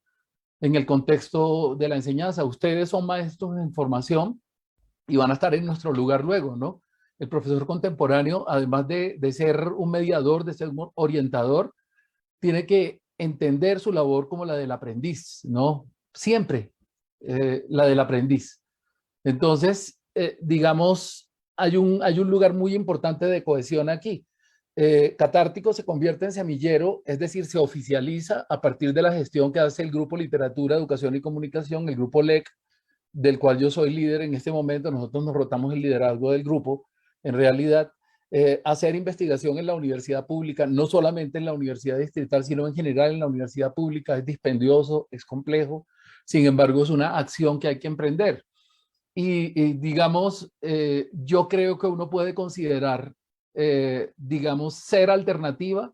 [SPEAKER 5] en el contexto de la enseñanza. Ustedes son maestros en formación y van a estar en nuestro lugar luego, ¿no? El profesor contemporáneo, además de ser un mediador, de ser un orientador, tiene que entender su labor como la del aprendiz, ¿no? Siempre la del aprendiz. Entonces, digamos, hay un lugar muy importante de cohesión aquí. Catártico se convierte en semillero, es decir, se oficializa a partir de la gestión que hace el Grupo Literatura, Educación y Comunicación, el Grupo LEC, del cual yo soy líder en este momento. Nosotros nos rotamos el liderazgo del grupo, en realidad. Hacer investigación en la universidad pública, no solamente en la universidad distrital, sino en general en la universidad pública, es dispendioso, es complejo, sin embargo es una acción que hay que emprender. Y digamos, yo creo que uno puede considerar, digamos, ser alternativa,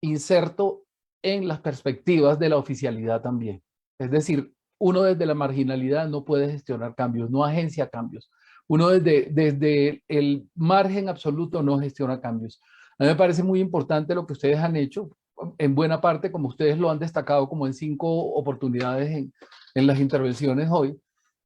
[SPEAKER 5] inserto en las perspectivas de la oficialidad también. Es decir, uno desde la marginalidad no puede gestionar cambios, no agencia cambios. Uno desde el margen absoluto no gestiona cambios. A mí me parece muy importante lo que ustedes han hecho, en buena parte, como ustedes lo han destacado, como en 5 oportunidades en las intervenciones hoy,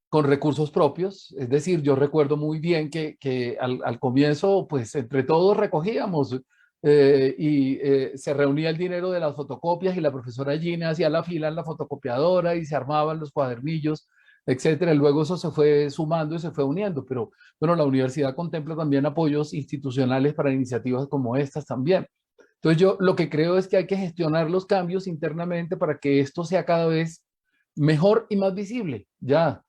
[SPEAKER 5] con recursos propios. Es decir, yo recuerdo muy bien que al comienzo, pues entre todos recogíamos se reunía el dinero de las fotocopias y la profesora Gina hacía la fila en la fotocopiadora y se armaban los cuadernillos, etcétera. Luego eso se fue sumando y se fue uniendo, pero bueno, la universidad contempla también apoyos institucionales para iniciativas como estas también. Entonces yo lo que creo es que hay que gestionar los cambios internamente para que esto sea cada vez mejor y más visible, ya.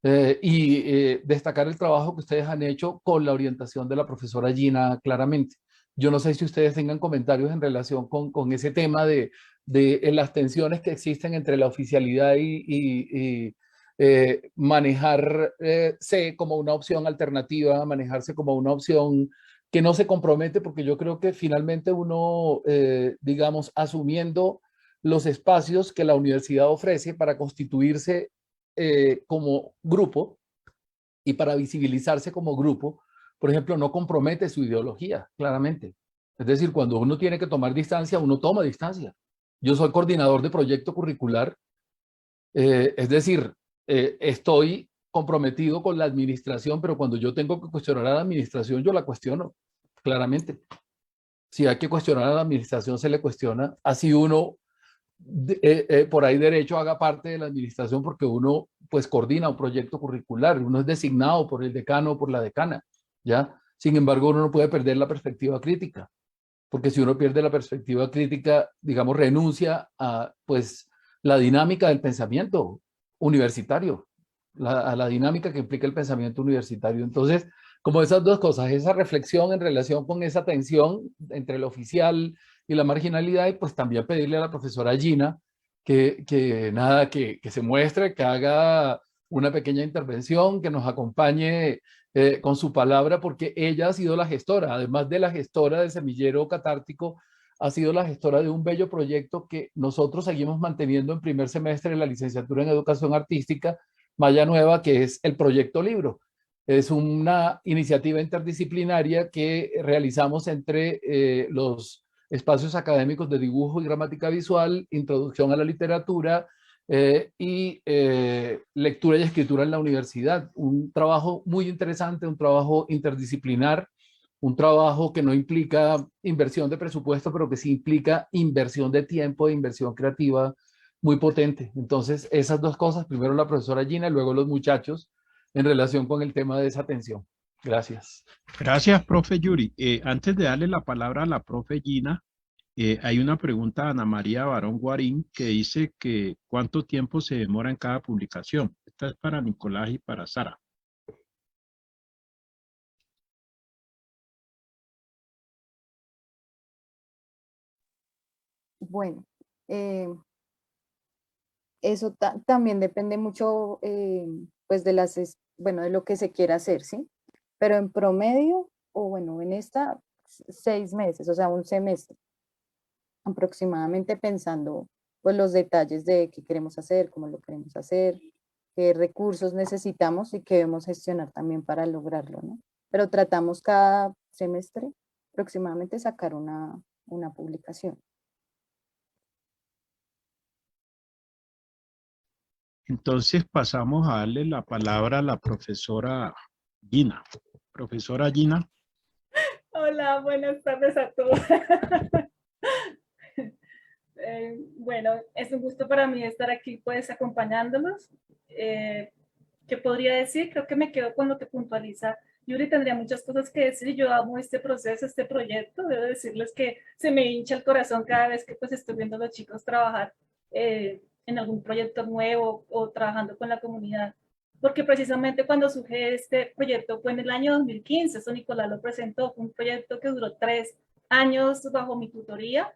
[SPEAKER 5] Destacar el trabajo que ustedes han hecho con la orientación de la profesora Gina claramente. Yo no sé si ustedes tengan comentarios en relación con ese tema de las tensiones que existen entre la oficialidad y manejarse como una opción alternativa, manejarse como una opción que no se compromete, porque yo creo que finalmente uno, digamos, asumiendo los espacios que la universidad ofrece para constituirse como grupo y para visibilizarse como grupo, por ejemplo, no compromete su ideología, claramente. Es decir, cuando uno tiene que tomar distancia, uno toma distancia. Yo soy coordinador de proyecto curricular, es decir, estoy comprometido con la administración, pero cuando yo tengo que cuestionar a la administración, yo la cuestiono, claramente. Si hay que cuestionar a la administración, se le cuestiona. Así uno por ahí derecho haga parte de la administración, porque uno pues coordina un proyecto curricular, uno es designado por el decano o por la decana, ¿ya? Sin embargo, uno no puede perder la perspectiva crítica, porque si uno pierde la perspectiva crítica, digamos, renuncia a pues la dinámica del pensamiento universitario, a la dinámica que implica el pensamiento universitario. Entonces, como esas dos cosas, esa reflexión en relación con esa tensión entre el oficial y la marginalidad, y pues también pedirle a la profesora Gina que se muestre, que haga una pequeña intervención, que nos acompañe con su palabra, porque ella ha sido la gestora, además de la gestora del semillero catártico, ha sido la gestora de un bello proyecto que nosotros seguimos manteniendo en primer semestre de la licenciatura en Educación Artística, Malla Nueva, que es el Proyecto Libro. Es una iniciativa interdisciplinaria que realizamos entre los espacios académicos de dibujo y gramática visual, introducción a la literatura lectura y escritura en la universidad. Un trabajo muy interesante, un trabajo interdisciplinar, un trabajo que no implica inversión de presupuesto, pero que sí implica inversión de tiempo e inversión creativa muy potente. Entonces, esas dos cosas, primero la profesora Gina y luego los muchachos, en relación con el tema de esa atención. Gracias.
[SPEAKER 2] Gracias, profe Yuri. Antes de darle la palabra a la profe Gina, hay una pregunta de Ana María Barón Guarín que dice que ¿cuánto tiempo se demora en cada publicación? Esta es para Nicolás y para Sara.
[SPEAKER 4] Bueno, eso también depende mucho pues de de lo que se quiera hacer, ¿sí? Pero en promedio, o bueno, en esta 6 meses, o sea, un semestre aproximadamente, pensando pues los detalles de qué queremos hacer, cómo lo queremos hacer, qué recursos necesitamos y qué debemos gestionar también para lograrlo, ¿no? pero tratamos cada semestre aproximadamente sacar una publicación.
[SPEAKER 2] Entonces pasamos a darle la palabra a la profesora Gina. Profesora Gina.
[SPEAKER 6] Hola, buenas tardes a todos. Bueno, es un gusto para mí estar aquí pues acompañándolos. ¿Qué podría decir? Creo que me quedo con lo que puntualiza Yuri. Tendría muchas cosas que decir. Yo amo este proceso, este proyecto. Debo decirles que se me hincha el corazón cada vez que pues estoy viendo a los chicos trabajar en algún proyecto nuevo o trabajando con la comunidad. Porque precisamente cuando surge este proyecto fue en el año 2015, eso Nicolás lo presentó, fue un proyecto que duró 3 años bajo mi tutoría.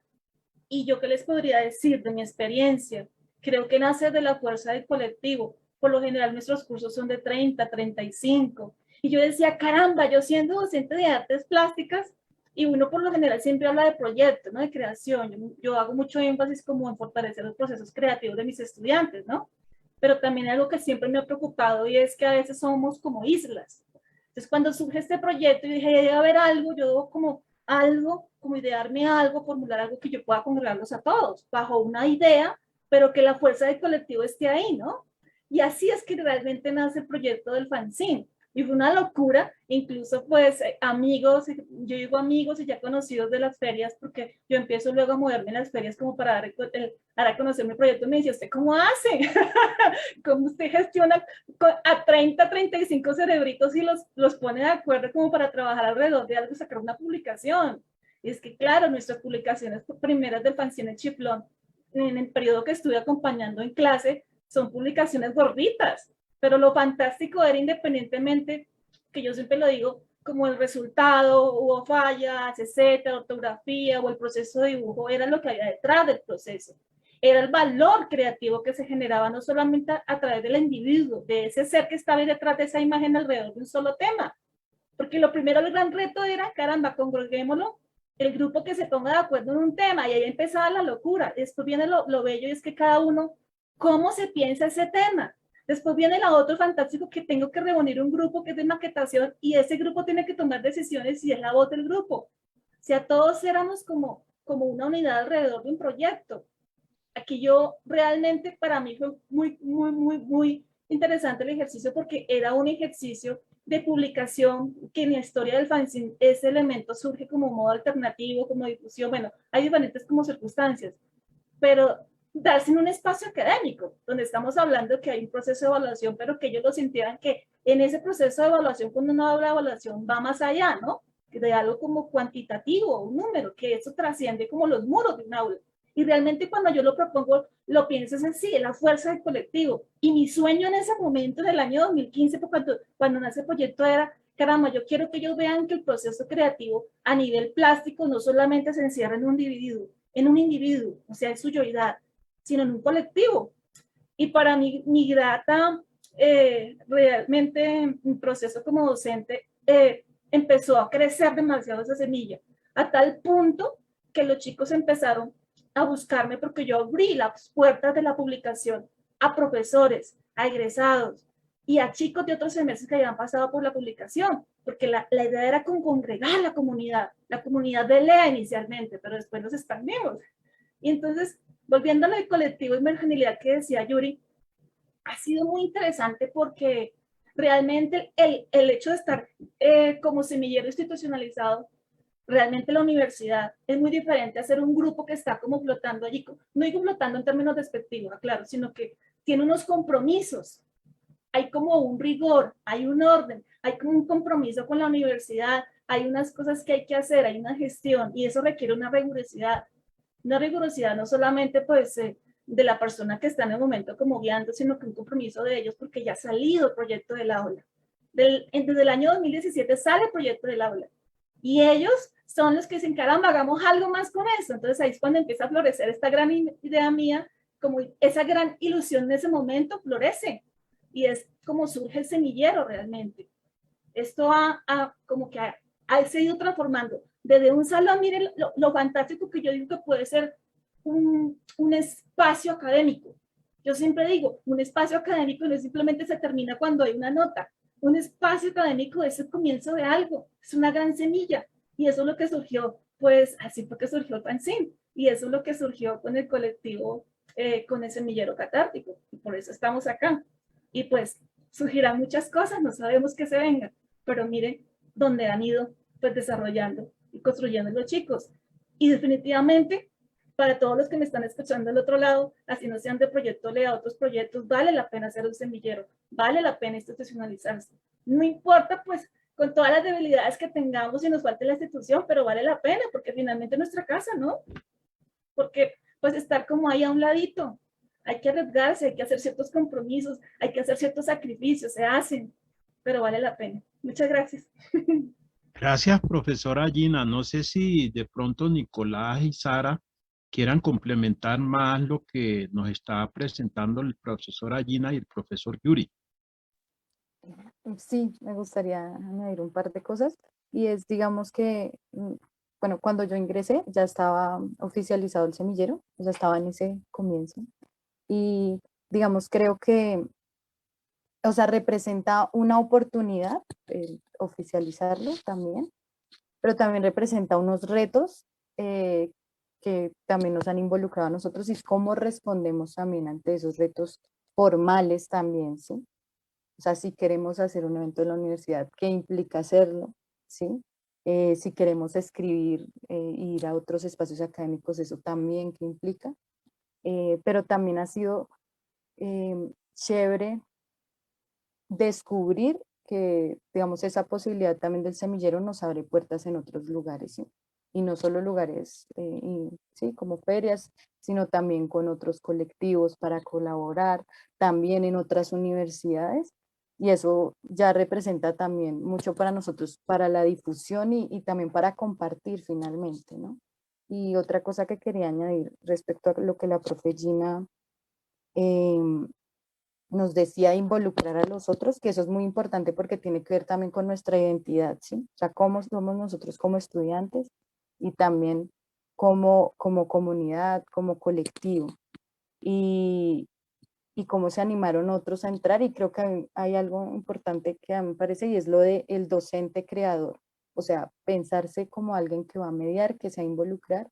[SPEAKER 6] Y yo qué les podría decir de mi experiencia, creo que nace de la fuerza del colectivo. Por lo general nuestros cursos son de 30, 35. Y yo decía, caramba, yo siendo docente de artes plásticas, y uno por lo general siempre habla de proyectos, ¿no? De creación. Yo hago mucho énfasis como en fortalecer los procesos creativos de mis estudiantes, ¿no? Pero también algo que siempre me ha preocupado y es que a veces somos como islas. Entonces cuando surge este proyecto y dije, debe haber algo, yo debo como algo, como idearme algo, formular algo que yo pueda congregarlos a todos, bajo una idea, pero que la fuerza del colectivo esté ahí, ¿no? Y así es que realmente nace el proyecto del fanzine. Y fue una locura, incluso pues amigos, yo digo amigos y ya conocidos de las ferias, porque yo empiezo luego a moverme en las ferias como para dar a conocer mi proyecto. Me dice, ¿usted cómo hace? ¿Cómo usted gestiona a 30, 35 cerebritos y los pone de acuerdo como para trabajar alrededor de algo, sacar una publicación? Y es que claro, nuestras publicaciones primeras del fanzine Chiflón, en el periodo que estuve acompañando en clase, son publicaciones gorditas. Pero lo fantástico era, independientemente, que yo siempre lo digo, como el resultado, hubo fallas, etcétera, ortografía o el proceso de dibujo, era lo que había detrás del proceso. Era el valor creativo que se generaba no solamente a través del individuo, de ese ser que estaba detrás de esa imagen alrededor de un solo tema. Porque lo primero, el gran reto era, caramba, congreguémoslo, el grupo que se ponga de acuerdo en un tema, y ahí empezaba la locura. Después viene lo bello, y es que cada uno, ¿cómo se piensa ese tema? Después viene la otro fantástico, que tengo que reunir un grupo que es de maquetación y ese grupo tiene que tomar decisiones y es la voz del grupo. O sea, todos éramos como una unidad alrededor de un proyecto. Aquí yo realmente, para mí fue muy interesante el ejercicio porque era un ejercicio de publicación que en la historia del fanzine ese elemento surge como modo alternativo, como difusión. Bueno, hay diferentes como circunstancias, pero darse en un espacio académico, donde estamos hablando que hay un proceso de evaluación, pero que ellos lo sintieran que en ese proceso de evaluación, cuando uno habla de evaluación, va más allá, ¿no? De algo como cuantitativo, un número, que eso trasciende como los muros de un aula. Y realmente cuando yo lo propongo, lo pienso es así, la fuerza del colectivo. Y mi sueño en ese momento, del año 2015, cuando nace el proyecto, era, caramba, yo quiero que ellos vean que el proceso creativo a nivel plástico no solamente se encierra en un individuo, o sea, en su yoidad, sino en un colectivo. Y para mí, mi grata, realmente, mi proceso como docente empezó a crecer demasiado esa semilla, a tal punto que los chicos empezaron a buscarme porque yo abrí las puertas de la publicación a profesores, a egresados y a chicos de otros semestres que habían pasado por la publicación, porque la idea era congregar la comunidad de Lea inicialmente, pero después nos expandimos. Y entonces, volviendo a lo del colectivo y marginalidad que decía Yuri, ha sido muy interesante porque realmente el hecho de estar como semillero institucionalizado, realmente la universidad es muy diferente a ser un grupo que está como flotando allí, no digo flotando en términos despectivos, claro, sino que tiene unos compromisos, hay como un rigor, hay un orden, hay como un compromiso con la universidad, hay unas cosas que hay que hacer, hay una gestión y eso requiere una rigurosidad no solamente pues de la persona que está en el momento como guiando, sino que un compromiso de ellos porque ya ha salido el proyecto del aula. Desde el año 2017 sale el proyecto del aula y ellos son los que dicen, caramba, hagamos algo más con eso. Entonces ahí es cuando empieza a florecer esta gran idea mía, como esa gran ilusión en ese momento florece y es como surge el semillero realmente. Esto como que ha seguido transformando desde un salón. Miren lo fantástico que yo digo que puede ser un espacio académico. Yo siempre digo, un espacio académico no simplemente se termina cuando hay una nota. un espacio académico es el comienzo de algo, es una gran semilla, y eso es lo que surgió, pues así fue que surgió el fanzine, y eso es lo que surgió con el colectivo, con el semillero catártico, y por eso estamos acá. Y pues surgirán muchas cosas, no sabemos qué se venga, pero miren dónde han ido pues desarrollando y construyendo los chicos. Y definitivamente, para todos los que me están escuchando del otro lado, así no sean de Proyecto Lea, otros proyectos, vale la pena ser un semillero, vale la pena institucionalizarse. No importa, pues, con todas las debilidades que tengamos y nos falte la institución, pero vale la pena, porque finalmente es nuestra casa, ¿no? Porque, pues, estar como ahí a un ladito, hay que arriesgarse, hay que hacer ciertos compromisos, hay que hacer ciertos sacrificios, se hacen, pero vale la pena. Muchas gracias.
[SPEAKER 2] Gracias, profesora Gina. No sé si de pronto Nicolás y Sara quieran complementar más lo que nos está presentando el profesora Gina y el profesor Yuri.
[SPEAKER 4] Sí, me gustaría añadir un par de cosas y es, digamos que, bueno, cuando yo ingresé ya estaba oficializado el semillero, ya estaba en ese comienzo y, digamos, creo que, o sea, representa una oportunidad oficializarlo también, pero también representa unos retos que también nos han involucrado a nosotros y cómo respondemos también ante esos retos formales también, ¿sí? O sea, si queremos hacer un evento en la universidad, ¿qué implica hacerlo? ¿Sí? Si queremos escribir, ir a otros espacios académicos, eso también qué implica. Pero también ha sido chévere descubrir que, digamos, esa posibilidad también del semillero nos abre puertas en otros lugares, ¿sí? Y no solo lugares, sí, como ferias, sino también con otros colectivos para colaborar, también en otras universidades. Y eso ya representa también mucho para nosotros, para la difusión y también para compartir finalmente, ¿no? Y otra cosa que quería añadir respecto a lo que la profe Gina nos decía, involucrar a los otros, que eso es muy importante porque tiene que ver también con nuestra identidad, ¿sí? O sea, cómo somos nosotros como estudiantes y también como comunidad, como colectivo. Y cómo se animaron otros a entrar, y creo que hay algo importante que a mí me parece, y es lo del docente creador, o sea, pensarse como alguien que va a mediar, que se va a involucrar,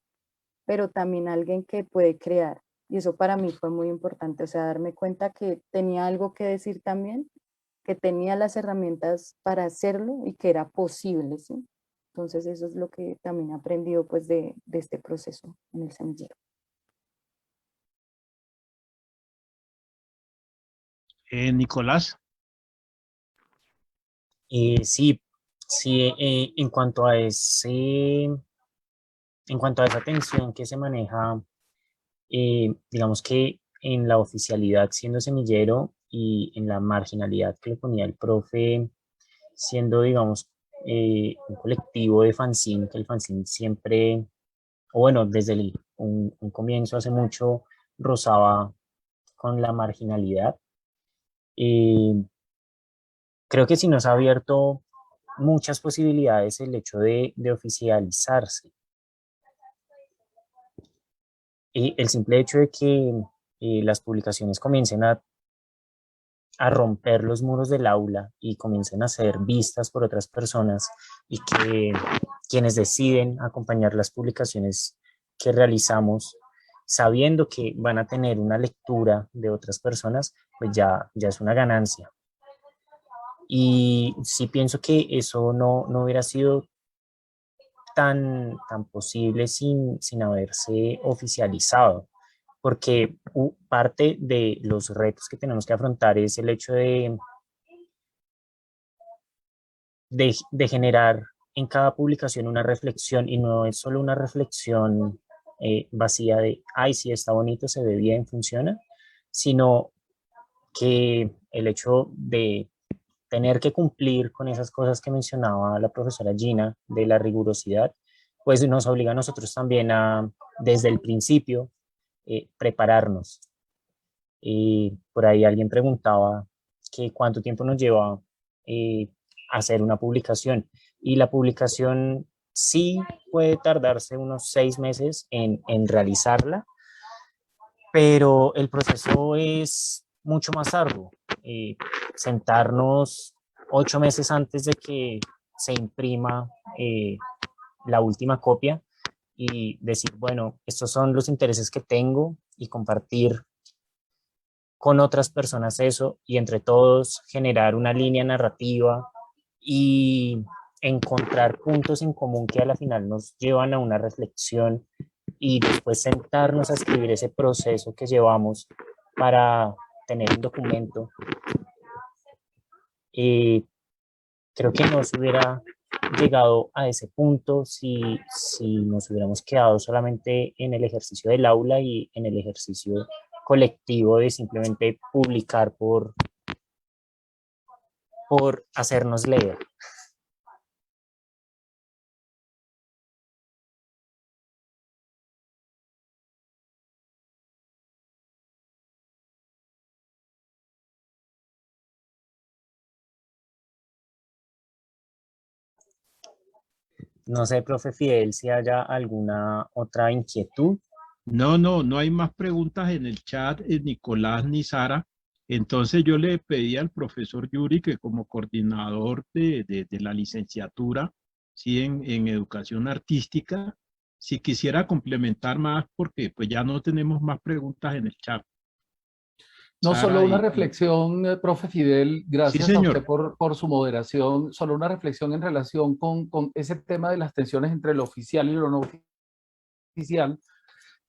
[SPEAKER 4] pero también alguien que puede crear, y eso para mí fue muy importante, o sea, darme cuenta que tenía algo que decir también, que tenía las herramientas para hacerlo y que era posible, ¿sí? Entonces eso es lo que también he aprendido pues de este proceso en el semillero.
[SPEAKER 2] Nicolás.
[SPEAKER 3] Sí, sí, en cuanto a esa tensión que se maneja, digamos que en la oficialidad siendo semillero y en la marginalidad que le ponía el profe siendo, digamos, un colectivo de fanzine, que el fanzine siempre, o bueno, desde un comienzo hace mucho rozaba con la marginalidad. Creo que sí nos ha abierto muchas posibilidades el hecho de oficializarse. El simple hecho de que las publicaciones comiencen a romper los muros del aula y comiencen a ser vistas por otras personas y que quienes deciden acompañar las publicaciones que realizamos, sabiendo que van a tener una lectura de otras personas, pues ya es una ganancia. Y sí pienso que eso no hubiera sido tan posible sin haberse oficializado, porque parte de los retos que tenemos que afrontar es el hecho de generar en cada publicación una reflexión, y no es solo una reflexión vacía de, ay, sí, está bonito, se ve bien, funciona, sino que el hecho de tener que cumplir con esas cosas que mencionaba la profesora Gina, de la rigurosidad, pues nos obliga a nosotros también a, desde el principio, prepararnos. Por ahí alguien preguntaba que cuánto tiempo nos lleva hacer una publicación, y la publicación sí puede tardarse unos 6 meses en realizarla, pero el proceso es mucho más arduo. Sentarnos 8 meses antes de que se imprima la última copia y decir, bueno, estos son los intereses que tengo y compartir con otras personas eso y entre todos generar una línea narrativa y encontrar puntos en común que a la final nos llevan a una reflexión y después sentarnos a escribir ese proceso que llevamos para tener un documento. Creo que no se hubiera llegado a ese punto si nos hubiéramos quedado solamente en el ejercicio del aula y en el ejercicio colectivo de simplemente publicar por hacernos leer. No sé, profe Fidel, si haya alguna otra inquietud.
[SPEAKER 2] No hay más preguntas en el chat, Nicolás ni Sara. Entonces yo le pedí al profesor Yuri que como coordinador de la licenciatura, sí, en educación artística, si quisiera complementar más, porque pues ya no tenemos más preguntas en el chat.
[SPEAKER 5] No,
[SPEAKER 2] Sara
[SPEAKER 5] solo una reflexión, profe Fidel,
[SPEAKER 2] Sí,
[SPEAKER 5] gracias a usted
[SPEAKER 2] señor.
[SPEAKER 5] por su moderación, solo una reflexión en relación con ese tema de las tensiones entre lo oficial y lo no oficial,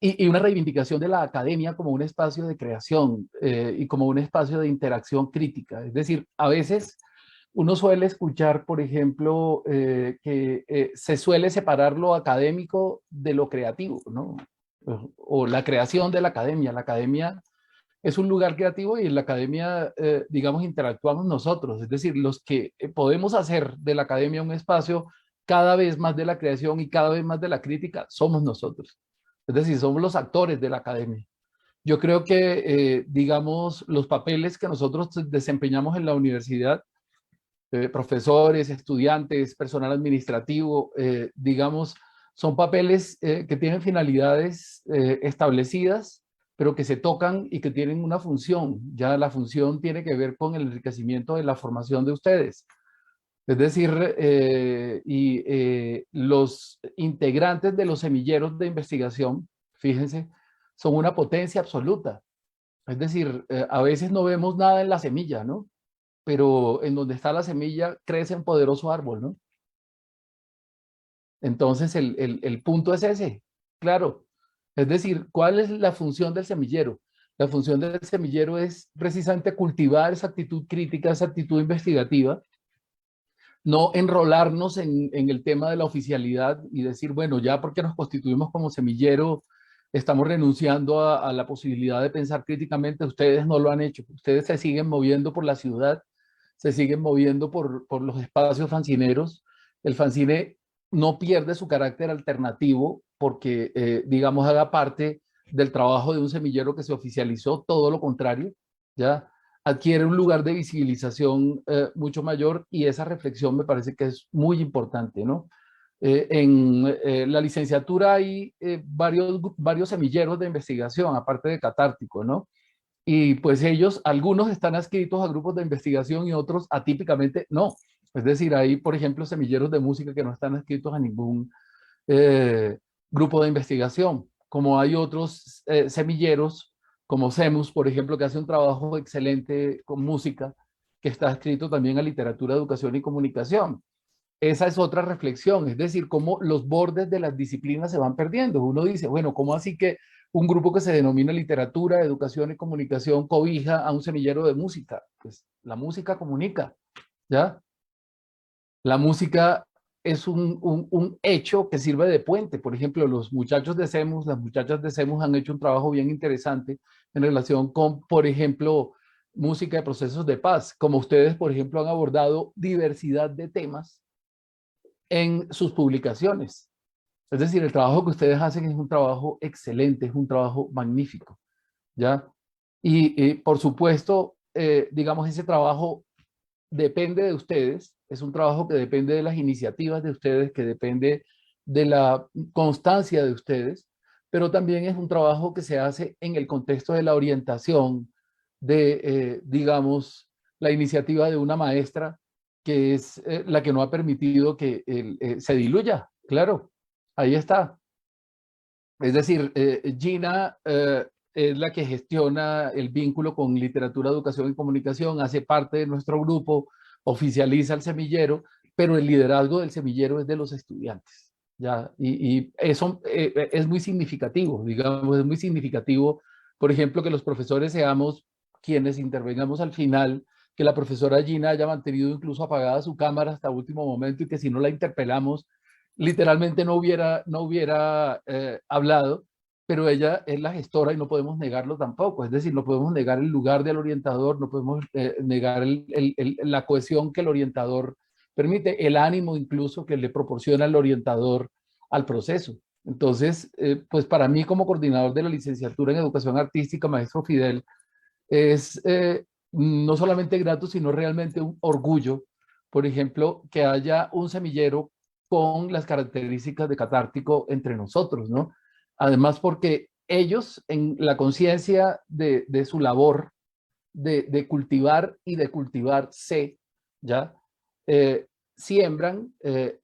[SPEAKER 5] y una reivindicación de la academia como un espacio de creación y como un espacio de interacción crítica. Es decir, a veces uno suele escuchar, por ejemplo, que se suele separar lo académico de lo creativo, ¿no? O la creación de la academia. La academia es un lugar creativo y en la academia, digamos, interactuamos nosotros. Es decir, los que podemos hacer de la academia un espacio cada vez más de la creación y cada vez más de la crítica, somos nosotros. Es decir, somos los actores de la academia. Yo creo que, digamos, los papeles que nosotros desempeñamos en la universidad, profesores, estudiantes, personal administrativo, digamos, son papeles que tienen finalidades establecidas, pero que se tocan y que tienen una función. Ya la función tiene que ver con el enriquecimiento de la formación de ustedes. Es decir, los integrantes de los semilleros de investigación, fíjense, son una potencia absoluta. Es decir, a veces no vemos nada en la semilla, ¿no? Pero en donde está la semilla crece un poderoso árbol, ¿no? Entonces el punto es ese, claro. Es decir, ¿cuál es la función del semillero? La función del semillero es precisamente cultivar esa actitud crítica, esa actitud investigativa, no enrolarnos en el tema de la oficialidad y decir, bueno, ya porque nos constituimos como semillero, estamos renunciando a la posibilidad de pensar críticamente. Ustedes no lo han hecho, ustedes se siguen moviendo por la ciudad, se siguen moviendo por los espacios fancineros. El fanzine no pierde su carácter alternativo porque, digamos, haga parte del trabajo de un semillero que se oficializó, todo lo contrario, ¿ya? Adquiere un lugar de visibilización mucho mayor y esa reflexión me parece que es muy importante, ¿no? En la licenciatura hay varios semilleros de investigación, aparte de Catártico, ¿no? Y pues ellos, algunos están adscritos a grupos de investigación y otros atípicamente no. Es decir, hay, por ejemplo, semilleros de música que no están adscritos a ningún eh, grupo de investigación, como hay otros semilleros, como SEMUS, por ejemplo, que hace un trabajo excelente con música, que está adscrito también a literatura, educación y comunicación. Esa es otra reflexión, es decir, cómo los bordes de las disciplinas se van perdiendo. Uno dice, bueno, ¿cómo así que un grupo que se denomina literatura, educación y comunicación cobija a un semillero de música? Pues la música comunica, ¿ya? La música es un hecho que sirve de puente. Por ejemplo, los muchachos de SEMUS, las muchachas de SEMUS han hecho un trabajo bien interesante en relación con, por ejemplo, música de procesos de paz. Como ustedes, por ejemplo, han abordado diversidad de temas en sus publicaciones. Es decir, el trabajo que ustedes hacen es un trabajo excelente, es un trabajo magnífico, ¿ya? Y por supuesto, digamos, ese trabajo depende de ustedes, es un trabajo que depende de las iniciativas de ustedes, que depende de la constancia de ustedes, pero también es un trabajo que se hace en el contexto de la orientación de, digamos, la iniciativa de una maestra que es la que no ha permitido que se diluya. Claro, ahí está. Es decir, Gina es la que gestiona el vínculo con literatura, educación y comunicación, hace parte de nuestro grupo, oficializa el semillero, pero el liderazgo del semillero es de los estudiantes. ¿Ya? Y eso es muy significativo, digamos, es muy significativo, por ejemplo, que los profesores seamos quienes intervengamos al final, que la profesora Gina haya mantenido incluso apagada su cámara hasta último momento y que si no la interpelamos, literalmente no hubiera hablado, pero ella es la gestora y no podemos negarlo tampoco. Es decir, no podemos negar el lugar del orientador, no podemos negar la cohesión que el orientador permite, el ánimo incluso que le proporciona el orientador al proceso. Entonces, pues para mí como coordinador de la licenciatura en Educación Artística, maestro Fidel, es no solamente grato, sino realmente un orgullo, por ejemplo, que haya un semillero con las características de catártico entre nosotros, ¿no? Además, porque ellos, en la conciencia de su labor de cultivar y de cultivarse, ¿ya? Siembran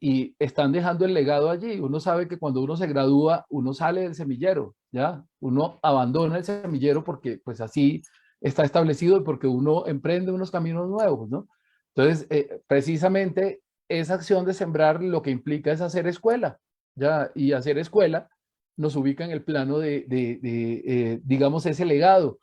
[SPEAKER 5] y están dejando el legado allí. Uno sabe que cuando uno se gradúa, uno sale del semillero, ¿ya? Uno abandona el semillero porque pues así está establecido y porque uno emprende unos caminos nuevos, ¿no? Entonces, precisamente esa acción de sembrar lo que implica es hacer escuela, ¿ya? Y hacer escuela nos ubica en el plano digamos, ese legado.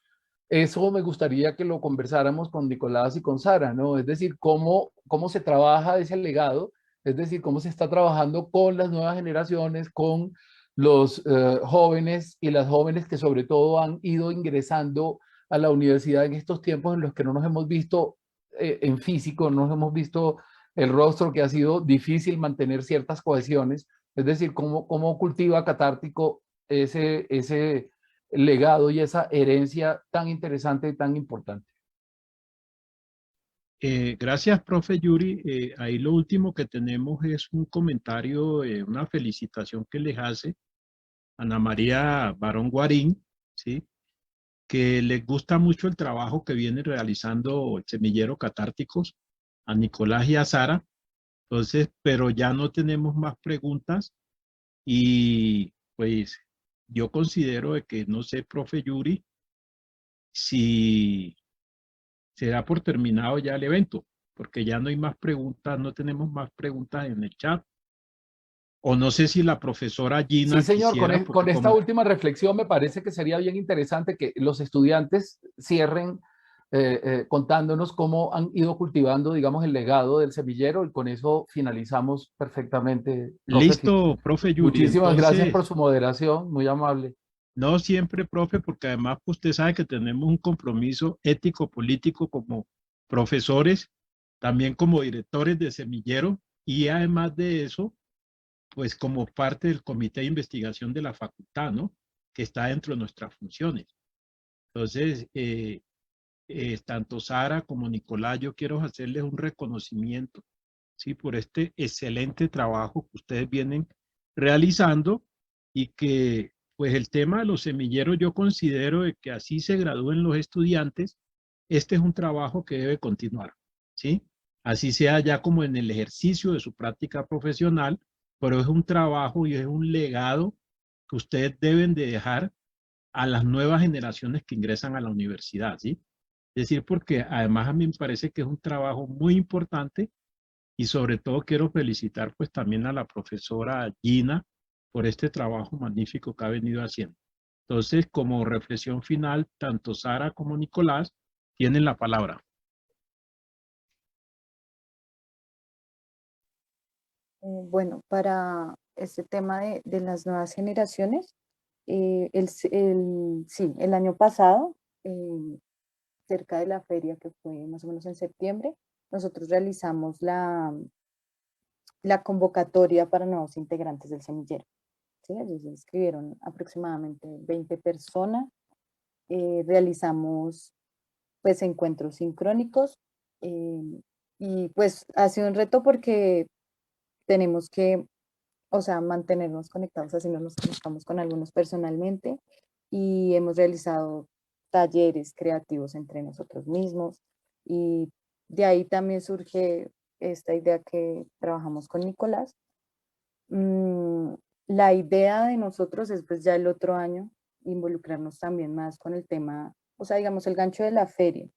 [SPEAKER 5] Eso me gustaría que lo conversáramos con Nicolás y con Sara, ¿no? Es decir, cómo se trabaja ese legado, es decir, cómo se está trabajando con las nuevas generaciones, con los jóvenes y las jóvenes que sobre todo han ido ingresando a la universidad en estos tiempos en los que no nos hemos visto en físico, no nos hemos visto el rostro, que ha sido difícil mantener ciertas cohesiones, es decir, cómo cultiva catártico ese legado y esa herencia tan interesante y tan importante.
[SPEAKER 2] Gracias, profe Yuri. Ahí lo último que tenemos es un comentario, una felicitación que les hace Ana María Barón Guarín, ¿sí? Que les gusta mucho el trabajo que viene realizando el Semillero Catárticos, a Nicolás y a Sara. Entonces, pero ya no tenemos más preguntas y pues yo considero de que, no sé, profe Yuri, si se da por terminado ya el evento, porque ya no hay más preguntas, no tenemos más preguntas en el chat. O no sé si la profesora Gina
[SPEAKER 5] Sí, señor,
[SPEAKER 2] quisiera,
[SPEAKER 5] con
[SPEAKER 2] porque
[SPEAKER 5] esta
[SPEAKER 2] como
[SPEAKER 5] última reflexión me parece que sería bien interesante que los estudiantes cierren contándonos cómo han ido cultivando, digamos, el legado del semillero y con eso finalizamos perfectamente, profe Fidel.
[SPEAKER 2] listo, profe Yuri.
[SPEAKER 5] Muchísimas gracias
[SPEAKER 2] Entonces,
[SPEAKER 5] por su moderación, muy amable.
[SPEAKER 2] no siempre, profe, porque además pues, usted sabe que tenemos un compromiso ético, político como profesores, también como directores de semillero y además de eso, pues como parte del comité de investigación de la facultad, ¿no? Que está dentro de nuestras funciones. Entonces, tanto Sara como Nicolás, yo quiero hacerles un reconocimiento, ¿sí? Por este excelente trabajo que ustedes vienen realizando y que, pues el tema de los semilleros, yo considero de que así se gradúen los estudiantes, este es un trabajo que debe continuar, ¿sí? Así sea ya como en el ejercicio de su práctica profesional, pero es un trabajo y es un legado que ustedes deben de dejar a las nuevas generaciones que ingresan a la universidad, ¿sí? Es decir, porque además a mí me parece que es un trabajo muy importante y sobre todo quiero felicitar pues también a la profesora Gina por este trabajo magnífico que ha venido haciendo. Entonces, como reflexión final, tanto Sara como Nicolás tienen la palabra.
[SPEAKER 4] Bueno, para este tema de las nuevas generaciones, sí, el año pasado, cerca de la feria que fue más o menos en septiembre, nosotros realizamos la convocatoria para nuevos integrantes del semillero. ¿Sí? Allí se inscribieron aproximadamente 20 personas. Realizamos pues encuentros sincrónicos y pues ha sido un reto porque tenemos que, o sea, mantenernos conectados, así no nos conectamos con algunos personalmente y hemos realizado talleres creativos entre nosotros mismos y de ahí también surge esta idea que trabajamos con Nicolás. La idea de nosotros es pues ya el otro año involucrarnos también más con el tema, o sea, digamos el gancho de la feria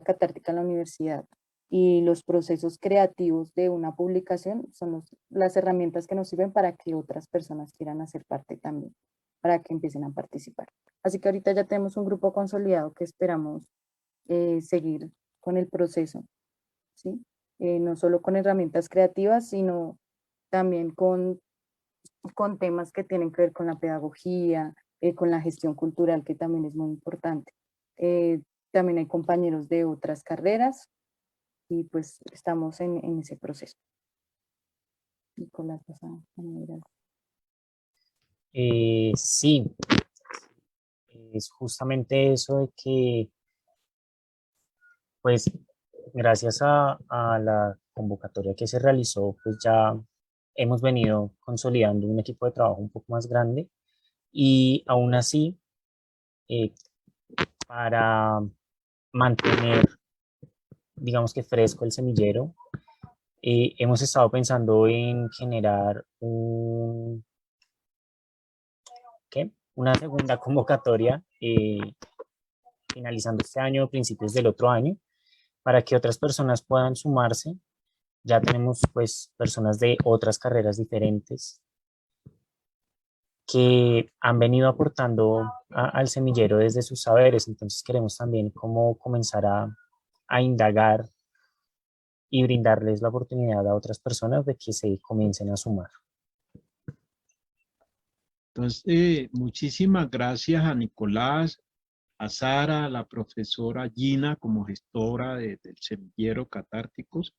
[SPEAKER 4] catártica en la universidad y los procesos creativos de una publicación son las herramientas que nos sirven para que otras personas quieran hacer parte también, para que empiecen a participar. Así que ahorita ya tenemos un grupo consolidado que esperamos seguir con el proceso, ¿sí? No solo con herramientas creativas, sino también con temas que tienen que ver con la pedagogía, con la gestión cultural, que también es muy importante. También hay compañeros de otras carreras y pues estamos en ese proceso. Nicolás, ¿vas a añadir algo?
[SPEAKER 3] Sí, es justamente eso de que, pues, gracias a la convocatoria que se realizó, pues ya hemos venido consolidando un equipo de trabajo un poco más grande y aún así, para mantener, digamos que fresco el semillero, hemos estado pensando en generar una segunda convocatoria finalizando este año, principios del otro año, para que otras personas puedan sumarse. Ya tenemos pues personas de otras carreras diferentes que han venido aportando al semillero desde sus saberes, entonces queremos también como comenzar a indagar y brindarles la oportunidad a otras personas de que se comiencen a sumar.
[SPEAKER 2] Entonces, muchísimas gracias a Nicolás, a Sara, a la profesora Gina como gestora del semillero Catárticos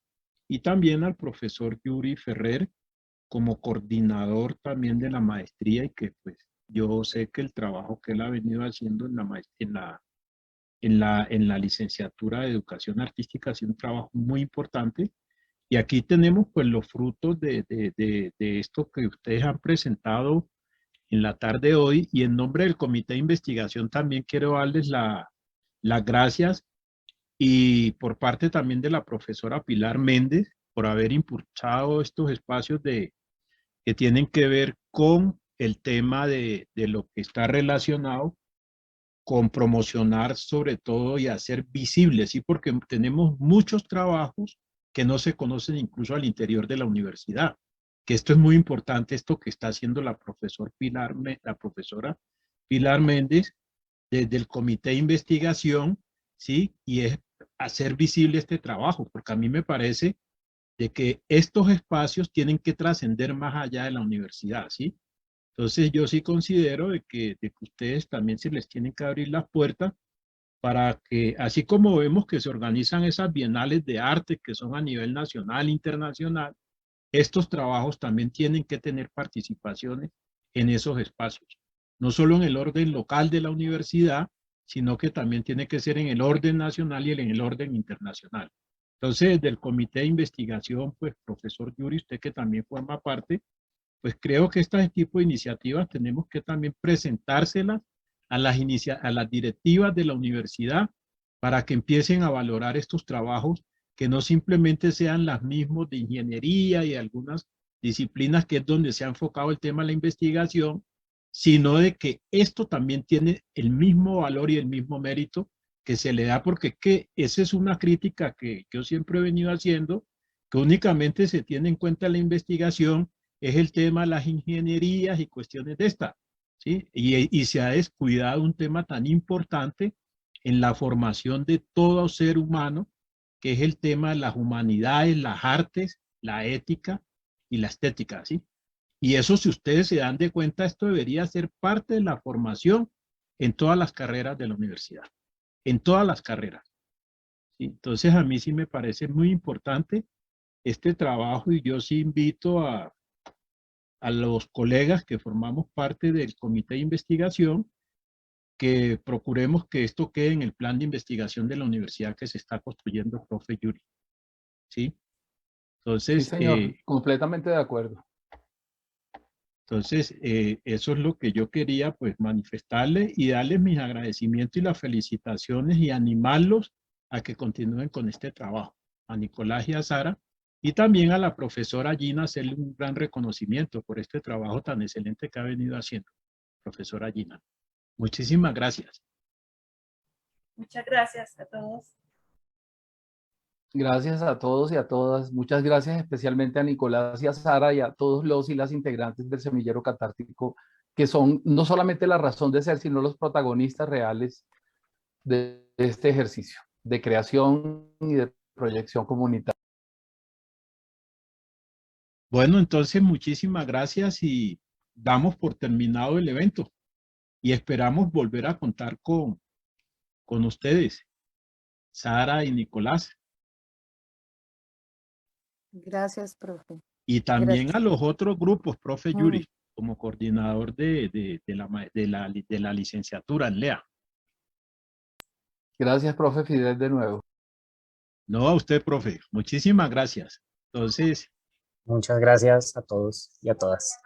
[SPEAKER 2] y también al profesor Yuri Ferrer como coordinador también de la maestría y que pues yo sé que el trabajo que él ha venido haciendo en la licenciatura de Educación Artística ha sido un trabajo muy importante. Y aquí tenemos pues los frutos de esto que ustedes han presentado en la tarde de hoy, y en nombre del Comité de Investigación también quiero darles las gracias, y por parte también de la profesora Pilar Méndez por haber impulsado estos espacios que tienen que ver con el tema de lo que está relacionado con promocionar sobre todo y hacer visibles, ¿sí? Porque tenemos muchos trabajos que no se conocen incluso al interior de la universidad, que esto es muy importante, esto que está haciendo la profesora Pilar Méndez desde el Comité de Investigación, ¿sí? Y es hacer visible este trabajo, porque a mí me parece de que estos espacios tienen que trascender más allá de la universidad, ¿sí? Entonces yo sí considero de que ustedes también se les tienen que abrir las puertas para que, así como vemos que se organizan esas bienales de arte que son a nivel nacional e internacional, estos trabajos también tienen que tener participaciones en esos espacios. No solo en el orden local de la universidad, sino que también tiene que ser en el orden nacional y en el orden internacional. Entonces, desde el Comité de Investigación, pues, profesor Yuri, usted que también forma parte, pues creo que este tipo de iniciativas tenemos que también presentárselas a las directivas de la universidad para que empiecen a valorar estos trabajos, que no simplemente sean las mismas de ingeniería y algunas disciplinas que es donde se ha enfocado el tema de la investigación, sino de que esto también tiene el mismo valor y el mismo mérito que se le da, porque esa es una crítica que yo siempre he venido haciendo, que únicamente se tiene en cuenta la investigación, es el tema de las ingenierías y cuestiones de esta, ¿sí? Y se ha descuidado un tema tan importante en la formación de todo ser humano, que es el tema de las humanidades, las artes, la ética y la estética, ¿sí? Y eso, si ustedes se dan de cuenta, esto debería ser parte de la formación en todas las carreras de la universidad, en todas las carreras, ¿sí? Entonces, a mí sí me parece muy importante este trabajo, y yo sí invito a los colegas que formamos parte del Comité de Investigación que procuremos que esto quede en el plan de investigación de la universidad que se está construyendo, profe Yuri. ¿Sí? Entonces,
[SPEAKER 5] sí, señor, completamente de acuerdo.
[SPEAKER 2] Entonces, eso es lo que yo quería pues manifestarles y darles mis agradecimientos y las felicitaciones y animarlos a que continúen con este trabajo. a Nicolás y a Sara, y también a la profesora Gina hacerle un gran reconocimiento por este trabajo tan excelente que ha venido haciendo, profesora Gina. Muchísimas gracias.
[SPEAKER 6] Muchas gracias a todos.
[SPEAKER 5] Gracias a todos y a todas. Muchas gracias especialmente a Nicolás y a Sara y a todos los y las integrantes del Semillero Catártico, que son no solamente la razón de ser, sino los protagonistas reales de este ejercicio de creación y de proyección comunitaria.
[SPEAKER 2] Bueno, entonces muchísimas gracias y damos por terminado el evento y esperamos volver a contar con ustedes, Sara y Nicolás.
[SPEAKER 4] Gracias, profe.
[SPEAKER 2] Y también
[SPEAKER 4] Gracias.
[SPEAKER 2] a los otros grupos, profe Yuri, como coordinador de la licenciatura en LEA.
[SPEAKER 5] Gracias, profe Fidel, de nuevo.
[SPEAKER 2] No, a usted, profe. Muchísimas gracias. Entonces,
[SPEAKER 3] Muchas gracias a todos y a todas.